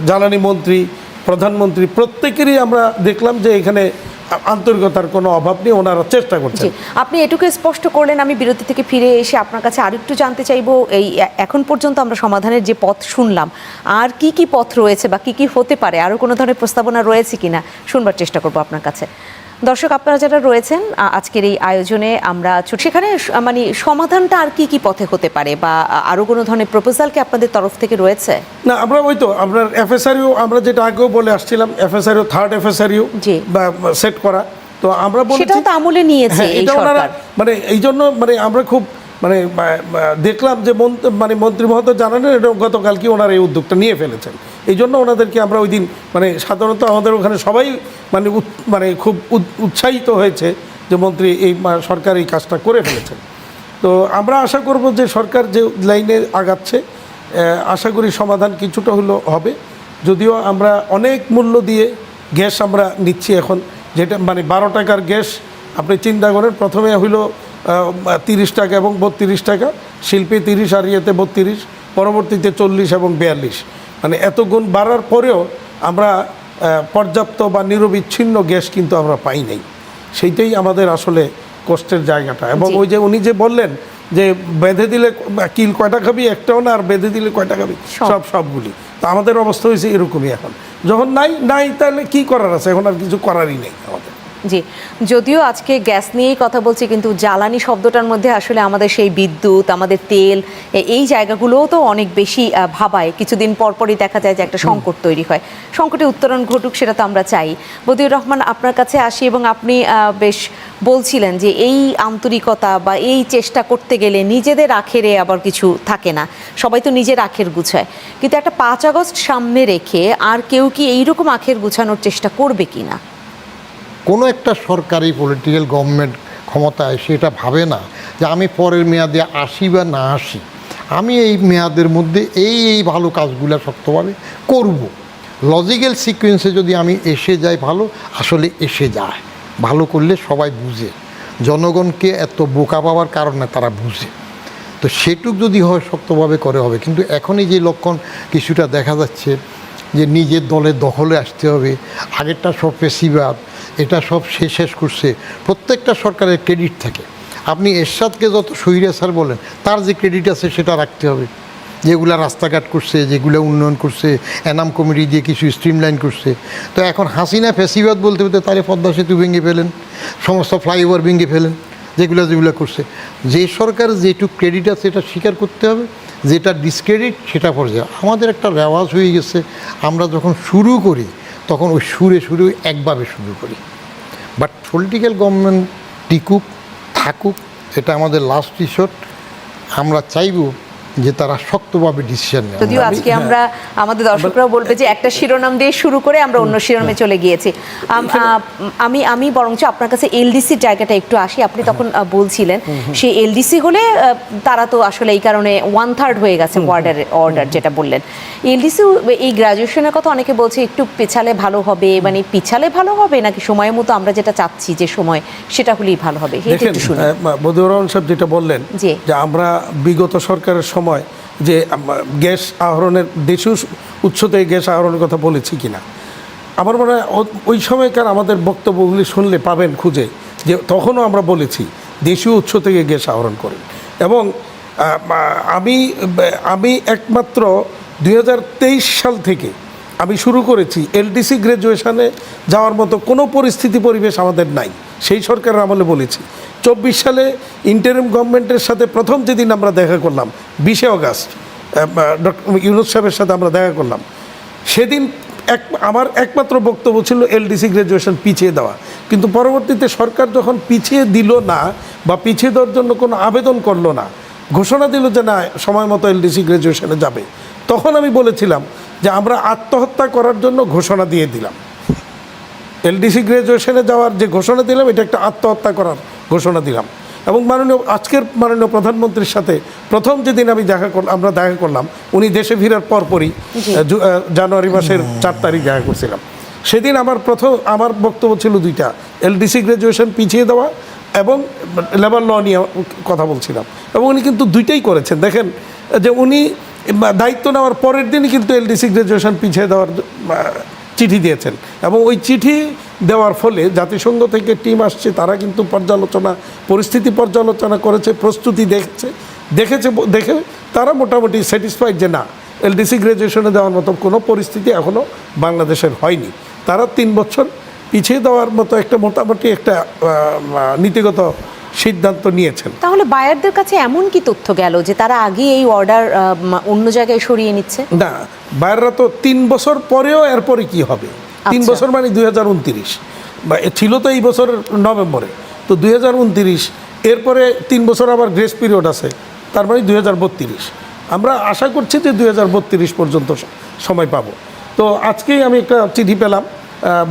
Speaker 3: জ্বালানি মন্ত্রী, প্রধানমন্ত্রী, প্রত্যেকেরই আমরা দেখলাম যে এখানে আন্তরিকতার কোনো অভাব নেই, ওনারা চেষ্টা করছেন।
Speaker 2: আপনি এটুকু স্পষ্ট করলেন। আমি বিরতি থেকে ফিরে এসে আপনার কাছে আরেকটু জানতে চাইবো, এই এখন পর্যন্ত আমরা সমাধানের যে পথ শুনলাম, আর কি কি পথ রয়েছে বা কি কি হতে পারে, আরও কোনো ধরনের প্রস্তাবনা রয়েছে কিনা শুনবার চেষ্টা করবো আপনার কাছে। দর্শক, আপনারা যারা রয়েছেন আজকের এই আয়োজনে, আমরা সেখানে মানে সমাধানটা আর কি কি পথে হতে পারে, বা আরও কোনো ধরনের প্রপোজাল কি আপনাদের তরফ থেকে রয়েছে?
Speaker 3: না, আমরা ওই তো আপনার এফএসআরইউ, আমরা যেটা আগেও বলে আসছিলাম, এফএসআরইউ, থার্ড এফএসআরইউ বা সেট করা, তো আমরা বলেছি
Speaker 2: সেটাও তো আমলে নিয়েছে এই সরকার।
Speaker 3: মানে এই জন্য মানে আমরা খুব মানে দেখলাম যে মন্ত্রী মহোদয় জানালেন এটা গতকাল কি ওনারা এই উদ্যোগটা নিয়ে ফেলেছেন। এই জন্য ওনাদেরকে আমরা ওই দিন মানে সাধারণত আমাদের ওখানে সবাই মানে খুব উৎসাহিত হয়েছে যে মন্ত্রী সরকার এই কাজটা করে ফেলেছেন। তো আমরা আশা করব যে সরকার যে লাইনে আগাচ্ছে আশা করি সমাধান কিছুটা হলেও হবে। যদিও আমরা অনেক মূল্য দিয়ে গ্যাস আমরা নিচ্ছি এখন, যেটা মানে 12 টাকার গ্যাস আপনি চিন্তা করেন, প্রথমে হইল 30 টাকা এবং 32 টাকা, শিল্পে 30 আর ইয়েতে 32, পরবর্তীতে 40 এবং 42, মানে এত গুণ বাড়ার পরেও আমরা পর্যাপ্ত বা নিরবিচ্ছিন্ন গ্যাস কিন্তু আমরা পাই নাই। সেইটাই আমাদের আসলে কষ্টের জায়গাটা। এবং ওই যে উনি যে বললেন যে বেঁধে দিলে কিল কয়টা খাবি, একটাও না, আর বেঁধে দিলে কয়টা খাবি, সবগুলি। তো আমাদের অবস্থা হয়েছে এরকমই এখন, যখন নাই তাহলে কি করার আছে, এখন আর কিছু করারই নেই আমাদের।
Speaker 2: জি, যদিও আজকে গ্যাস নিয়েই কথা বলছি, কিন্তু জ্বালানি শব্দটার মধ্যে আসলে আমাদের সেই বিদ্যুৎ, আমাদের তেল, এই জায়গাগুলোও তো অনেক বেশি ভাবায়। কিছুদিন পরপরই দেখা যায় যে একটা সংকট তৈরি হয়, সংকটে উত্তরণ ঘটুক সেটা তো আমরা চাই। বদিউর রহমান, আপনার কাছে আসি, এবং আপনি বেশ বলছিলেন যে এই আন্তরিকতা বা এই চেষ্টা করতে গেলে নিজেদের আখেরে আবার কিছু থাকে না, সবাই তো নিজের আখের গুছায়, কিন্তু একটা 5 আগস্ট সামনে রেখে আর কেউ কি এইরকম আখের গুছানোর চেষ্টা করবে কি না?
Speaker 1: কোনো একটা সরকারি পলিটিক্যাল গভর্নমেন্ট ক্ষমতায় সেটা ভাবে না যে আমি পরের মেয়াদে আসি বা না আসি, আমি এই মেয়াদের মধ্যে এই ভালো কাজগুলো শক্তভাবে করব। লজিক্যাল সিকোয়েন্সে যদি আমি এসে যাই, ভালো আসলে এসে যায়, ভালো করলে সবাই বুঝে, জনগণকে এত বোকা পাওয়ার কারণে তারা বুঝে। তো সেটুক যদি হয় শক্তভাবে করে হবে। কিন্তু এখনই যে লক্ষণ কিছুটা দেখা যাচ্ছে যে নিজের দলের দখলে আসতে হবে, আগেরটা সব ফেসিবাদ, এটা সব শেষ করছে। প্রত্যেকটা সরকারের ক্রেডিট থাকে। আপনি এরশাদকে যত স্বৈরাচার বলেন, তার যে ক্রেডিট আছে সেটা রাখতে হবে। যেগুলো রাস্তাঘাট করছে, যেগুলো উন্নয়ন করছে, এনাম কমিটি দিয়ে কিছু স্ট্রিমলাইন করছে। তো এখন হাসিনা ফেসিবাদ বলতে বলতে তাহলে পদ্মা সেতু ভেঙে ফেলেন, সমস্ত ফ্লাইওভার ভেঙে ফেলেন, যেগুলো করছে। যে সরকার যেটুকু ক্রেডিট আছে এটা স্বীকার করতে হবে, যেটা ডিসক্রেডিট সেটা পর্যায়ে। আমাদের একটা রেওয়াজ হয়ে গেছে, আমরা যখন শুরু করি তখন ওই সুরে একভাবে শুরু করি। বাট পলিটিক্যাল গভর্নমেন্ট টিকুক থাকুক, এটা আমাদের লাস্ট রিসোর্ট। আমরা চাইব যে তারা শক্তভাবে ডিসিশন নেয়।
Speaker 2: যদিও আজকে আমরা আমাদের দর্শকরাও বলবে যে একটা শিরোনাম দিয়ে শুরু করে আমরা অন্য শিরোনামে চলে গিয়েছি। আমি বরঞ্চ আপনার কাছে এলডিসির জায়গাটা একটু আসি। আপনি তখন বলছিলেন সেই এলডিসি হলে তারা তো আসলে এই কারণে 1/3 হয়ে গেছে অর্ডার, যেটা বললেন। এলডিসি এই গ্রাজুয়েশনের কথা অনেকে বলছে একটু পেছালে ভালো হবে, মানে পিছালে ভালো হবে নাকি সময়ের মতো আমরা যেটা চাচ্ছি যে সময় সেটা হলেই ভালো হবে?
Speaker 3: দেখেন, বদিউর রহমান সাহেব যেটা বললেন যে আমরা বিগত সরকারের সময় যে গ্যাস আহরণের দেশীয় উৎস থেকে গ্যাস আহরণের কথা বলেছি কিনা, আমার মনে হয় ওই সময়কার আমাদের বক্তব্যগুলি শুনলে পাবেন খুঁজে যে তখনও আমরা বলেছি দেশীয় উৎস থেকে গ্যাস আহরণ করেন। এবং আমি একমাত্র 2023 সাল থেকে আমি শুরু করেছি এলডিসি গ্র্যাজুয়েশনে যাওয়ার মতো কোনো পরিস্থিতি পরিবেশ আমাদের নাই, সেই সরকারের আমলে বলেছি। 24 সালে ইন্টারিম গভর্নমেন্টের সাথে প্রথম যেদিন আমরা দেখা করলাম 20 আগস্ট ডক্টর ইউনূস সাহেবের সাথে আমরা দেখা করলাম, সেদিন আমার একমাত্র বক্তব্য ছিল এলডিসি গ্র্যাজুয়েশন পিছিয়ে দেওয়া। কিন্তু পরবর্তীতে সরকার যখন পিছিয়ে দিল না বা পিছিয়ে দেওয়ার জন্য কোনো আবেদন করলো না, ঘোষণা দিল যে না সময় মতো এলডিসি গ্র্যাজুয়েশনে যাবে, তখন আমি বলেছিলাম যে আমরা আত্মহত্যা করার জন্য ঘোষণা দিয়ে দিলাম। এলডিসি গ্র্যাজুয়েশনে যাওয়ার যে ঘোষণা দিলাম, এটা একটা আত্মহত্যা করার ঘোষণা দিলাম। এবং আজকের মাননীয় প্রধানমন্ত্রীর সাথে প্রথম যেদিন আমরা দেখা করলাম, উনি দেশে ফেরার পরপরই জানুয়ারি মাসের 4 তারিখ দেখা করছিলাম। সেদিন আমার বক্তব্য ছিল 2টা, এলডিসি গ্র্যাজুয়েশন পিছিয়ে দেওয়া এবং লেবার ল নিয়ে কথা বলছিলাম। এবং উনি কিন্তু 2টাই করেছেন। দেখেন যে উনি দায়িত্ব নেওয়ার পরের দিনই কিন্তু এলডিসি গ্র্যাজুয়েশন পিছিয়ে দেওয়ার চিঠি দিয়েছেন। এবং ওই চিঠি দেওয়ার ফলে জাতিসংঘ থেকে টিম আসছে, তারা কিন্তু পরিস্থিতি পর্যালোচনা করেছে, প্রস্তুতি দেখে তারা মোটামুটি স্যাটিসফাইড যে না, এলডিসি গ্র্যাজুয়েশনে দেওয়ার মতো কোনো পরিস্থিতি এখনও বাংলাদেশের হয়নি। তারা 3 বছর পিছিয়ে দেওয়ার মতো একটা মোটামুটি একটা নীতিগত সিদ্ধান্ত নিয়েছেন।
Speaker 2: তাহলে বায়ারদের কাছে এমন কি তথ্য গেল যে তারা আগে এই অর্ডার অন্য জায়গায় সরিয়ে নিচ্ছে?
Speaker 3: না, বায়াররা তো 3 বছর পরেও এরপরে কি হবে, 3 বছর মানে 2029 বা ছিল তো এই বছরের নভেম্বরে, তো 2029 এরপরে 3 বছর আবার গ্রেস পিরিয়ড আছে, তার মানে 2032। আমরা আশা করছি যে 2032 পর্যন্ত সময় পাবো। তো আজকেই আমি একটা চিঠি পেলাম,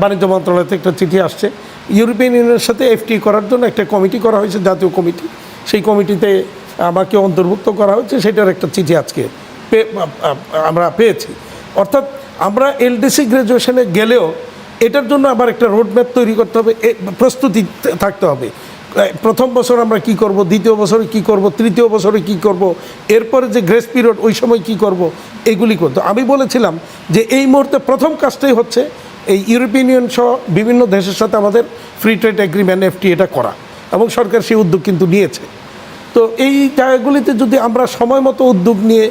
Speaker 3: বাণিজ্য মন্ত্রণালয় থেকে একটা চিঠি আসছে ইউরোপিয়ান ইউনিয়নের সাথে এফটি করার জন্য একটা কমিটি করা হয়েছে, জাতীয় কমিটি। সেই কমিটিতে আমাকে অন্তর্ভুক্ত করা হয়েছে, সেটার একটা চিঠি আজকে আমরা পেয়েছি। অর্থাৎ আমরা এলডিসি গ্র্যাজুয়েশনে গেলেও এটার জন্য আবার একটা রোডম্যাপ তৈরি করতে হবে, প্রস্তুতি থাকতে হবে। প্রথম বছর আমরা কি করব, দ্বিতীয় বছরে কি করব, তৃতীয় বছরে কি করব, এরপরে যে গ্রেস পিরিয়ড ওই সময় কি করব, এগুলি করতে। আমি বলেছিলাম যে এই মুহূর্তে প্রথম কাজটাই হচ্ছে এই ইউরোপিয়ান ইউনিয়ন সহ বিভিন্ন দেশের সাথে আমাদের ফ্রি ট্রেড এগ্রিমেন্ট এফটি এটা করা, এবং সরকার সেই উদ্যোগ কিন্তু নিয়েছে। তো এই জায়গাগুলিতে যদি আমরা সময় মতো উদ্যোগ নিয়ে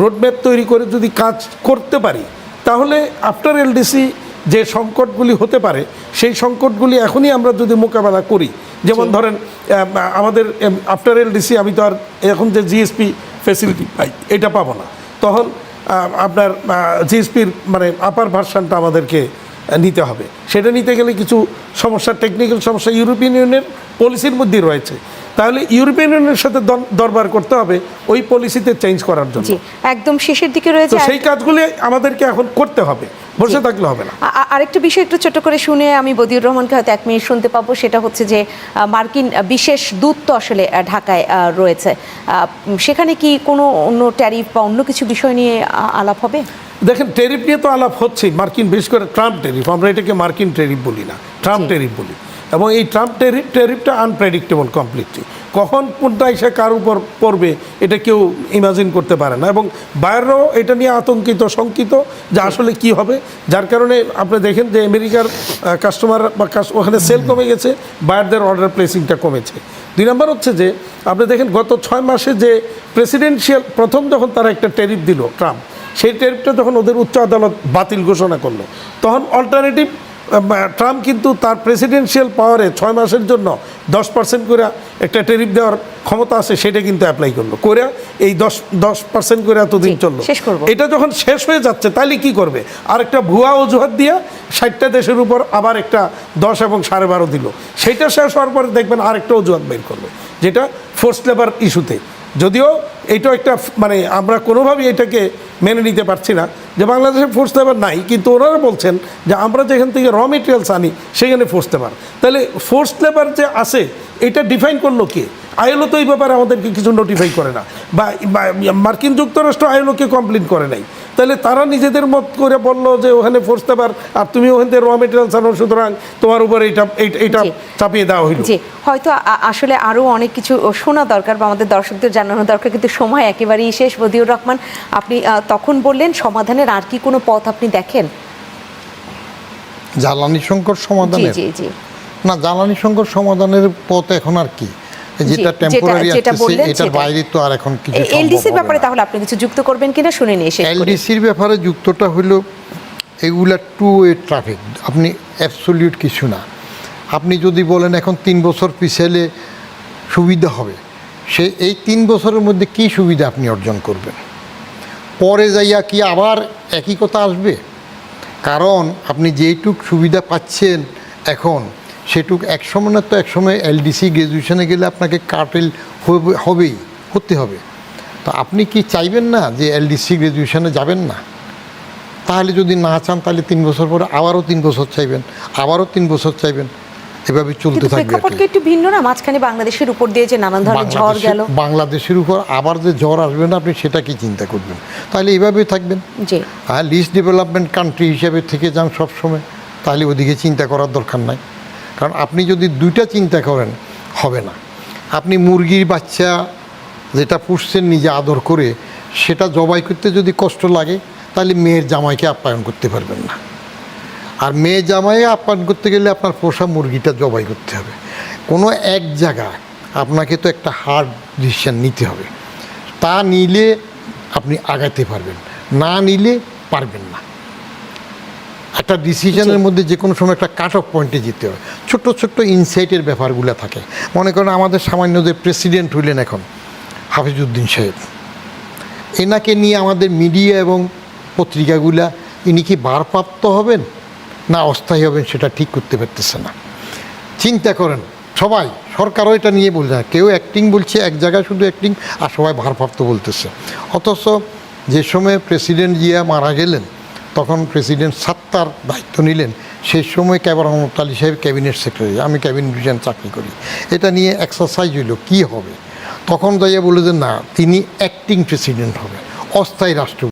Speaker 3: রোডম্যাপ তৈরি করে যদি কাজ করতে পারি, তাহলে আফটার এলডিসি যে সংকটগুলি হতে পারে সেই সংকটগুলি এখনই আমরা যদি মোকাবেলা করি, যেমন ধরেন আমাদের আফটার এলডিসি আমি তো আর এখন যে জিএসপি ফ্যাসিলিটি পাই এটা পাবো না, তখন আপনার জিএসপির মানে আপার ভার্সানটা আমাদেরকে নিতে হবে। সেটা নিতে গেলে কিছু সমস্যা, টেকনিক্যাল সমস্যা ইউরোপিয়ান ইউনিয়নের পলিসির মধ্যেই রয়েছে, তাহলে ইউরোপিয়ান ইউনিয়নের সাথে দরবার করতে হবে ওই পলিসিতে চেঞ্জ করার জন্য।
Speaker 2: একদম শেষের দিকে রয়েছে,
Speaker 3: তো সেই কাজগুলি আমাদেরকে এখন করতে হবে, বসে থাকলে হবে না।
Speaker 2: আরেকটা বিষয় একটু ছোট করে শুনে আমি বদিউর রহমানকে হয়তো 1 মিনিট শুনতে পাবো, সেটা হচ্ছে যে মার্কিন বিশেষ দূত তো আসলে ঢাকায় রয়েছে, সেখানে কি কোনো অন্য ট্যারিফ বা অন্য কিছু বিষয় নিয়ে আলাপ হবে?
Speaker 3: দেখেন, ট্যারিফ নিয়ে তো আলাপ হচ্ছেই, মার্কিন বিশেষ করে ট্রাম্প ট্যারিফ, আমরা এটাকে মার্কিন ট্যারিফ বলি না, ট্রাম্প ট্যারিফ বলি। এবং এই ট্রাম্প ট্যারিফটা আনপ্রেডিক্টেবল কমপ্লিটলি, কখন কোনটা এসে কার উপর পড়বে এটা কেউ ইমাজিন করতে পারে না, এবং বাইরেও এটা নিয়ে আতঙ্কিত শঙ্কিত যে আসলে কি হবে। যার কারণে আপনি দেখেন যে আমেরিকার কাস্টমার বা ওখানে সেল কমে গেছে, বায়ারদের অর্ডার প্লেসিংটা কমেছে। 2 নম্বর হচ্ছে যে আপনি দেখেন গত 6 মাসে যে প্রেসিডেন্সিয়াল প্রথম যখন তারা একটা ট্যারিফ দিল ট্রাম্প, সেই ট্যারিফটা যখন ওদের উচ্চ আদালত বাতিল ঘোষণা করলো, তখন অল্টারনেটিভ ট্রাম্প কিন্তু তার প্রেসিডেন্সিয়াল পাওয়ারে 6 মাসের জন্য 10% করে একটা ট্যারিফ দেওয়ার ক্ষমতা আছে, সেটা কিন্তু অ্যাপ্লাই করলো করে এই 10% করে এতদিন চললো। এটা যখন শেষ হয়ে যাচ্ছে তাহলে কি করবে? আরেকটা ভুয়া অজুহাত দিয়ে 60টা দেশের উপর আবার একটা 10 এবং 12.5 দিল, সেটা শেষ হওয়ার পরে দেখবেন আরেকটা অজুহাত বের করবে, যেটা ফোর্স লেবার ইস্যুতে। যদিও এইটা একটা মানে আমরা কোনোভাবেই এটাকে মেনে নিতে পারছি না যে বাংলাদেশে ফোর্স লেবার নাই, কিন্তু ওনারা বলছেন যে আমরা যেখান থেকে র মেটেরিয়ালস আনি সেখানে ফোর্স লেবার। তাহলে ফোর্স লেবার যে আছে এটা ডিফাইন করলো কে? আইএলও তো এই ব্যাপারে আমাদেরকে কিছু নোটিফাই করে না, বা মার্কিন যুক্তরাষ্ট্র আইএলওকে কমপ্লেন করে নাই। তাহলে তারা নিজেদের মত করে বললো যে ওখানে ফোর্স লেবার আর তুমি ওখান থেকে র মেটেরিয়ালস আনো, সুতরাং তোমার উপর এইটা চাপিয়ে দেওয়া হইল।
Speaker 2: জি, হয়তো আসলে আরও অনেক কিছু শোনা দরকার বা আমাদের দর্শকদের জানানো দরকার, কিন্তু সময় একেবারেই শেষ। বদিউর রহমান, আপনি তখন বললেন সমাধানের আর কি কোনো পথ আপনি দেখেন?
Speaker 1: জ্বালানি সংকট সমাধানের?
Speaker 2: জি জি
Speaker 1: না, জ্বালানি সংকট সমাধানের পথ এখন আর কি, যেটা টেম্পোরারি আছে এটার বাইরে তো আর এখন কিছু সম্ভব হবে না।
Speaker 2: এলডিসির ব্যাপারে তাহলে আপনি কিছু যুক্ত করবেন কিনা শুনে নিয়ে শেষ করি।
Speaker 1: এলডিসির ব্যাপারে যুক্তটা হলো এগুলা টু ওয়ে ট্রাফিক, আপনি অ্যাবসলিউট কিছু না। আপনি যদি বলেন এখন 3 বছর পিছালে সুবিধা হবে, সে এই 3 বছরের মধ্যে কি সুবিধা আপনি অর্জন করবেন? পরে যাইয়া কি আবার একই কথা আসবে? কারণ আপনি যেইটুক সুবিধা পাচ্ছেন এখন, সেটুক একসময় না তো একসময় এলডিসি গ্র্যাজুয়েশনে গেলে আপনাকে কাটেল হতে হবে। তো আপনি কি চাইবেন না যে এলডিসি গ্র্যাজুয়েশনে যাবেন না? তাহলে যদি না চান তাহলে 3 বছর পরে আবারও 3 বছর চাইবেন, আবারও 3 বছর চাইবেন, এভাবে চলতে থাকবে।
Speaker 2: প্রেক্ষাপটটা একটু ভিন্ন না? মাঝখানে বাংলাদেশের উপর দিয়ে যে নানান ধরনের ঝড় গেল,
Speaker 1: বাংলাদেশের উপর আবার যে ঝড় আসবে না, আপনি সেটা কি চিন্তা করবেন? তাহলে এইভাবেই থাকবেন।
Speaker 2: জি,
Speaker 1: আর লিস্ট ডেভেলপমেন্ট কান্ট্রি হিসেবে থেকে যান সবসময়, তাহলে ওদিকে চিন্তা করার দরকার নাই। কারণ আপনি যদি 2টা চিন্তা করেন হবে না। আপনি মুরগির বাচ্চা যেটা পুষছেন নিজে আদর করে, সেটা জবাই করতে যদি কষ্ট লাগে, তাহলে মেয়ের জামাইকে আপ্যায়ন করতে পারবেন না। আর মেয়ে জামাইয়ে আপ্যায়ন করতে গেলে আপনার পোষা মুরগিটা জবাই করতে হবে। কোনো এক জায়গায় আপনাকে তো একটা হার্ড ডিসিশন নিতে হবে, তা নিলে আপনি আগাতে পারবেন, না নিলে পারবেন না। একটা ডিসিশনের মধ্যে যে কোনো সময় একটা কাট অফ পয়েন্টে যেতে হবে। ছোট্ট ছোট্ট ইনসাইটের ব্যাপারগুলো থাকে। মনে করেন আমাদের সামান্য যে প্রেসিডেন্ট হইলেন এখন হাফিজউদ্দিন সাহেব, এনাকে নিয়ে আমাদের মিডিয়া এবং পত্রিকাগুলা ইনি কি ভারপ্রাপ্ত হবেন না অস্থায়ী হবেন সেটা ঠিক করতে পারতেছে না। চিন্তা করেন, সবাই সরকারও এটা নিয়ে বলছে না, কেউ অ্যাক্টিং বলছে এক জায়গায় শুধু অ্যাক্টিং, আর সবাই ভারপ্রাপ্ত বলতেছে। অথচ যে সময় প্রেসিডেন্ট জিয়া মারা গেলেন তখন প্রেসিডেন্ট সাত্তার দায়িত্ব নিলেন, সেই সময় ক্যাবর রহমত আলী সাহেব ক্যাবিনেট সেক্রেটারি, আমি ক্যাবিনেট ডিভিশন চাকরি করি। এটা নিয়ে এক্সারসাইজ হইল কী হবে, তখন যাইয়া বলে যে না, তিনি অ্যাক্টিং প্রেসিডেন্ট হবে, অস্থায়ী রাষ্ট্রপতি।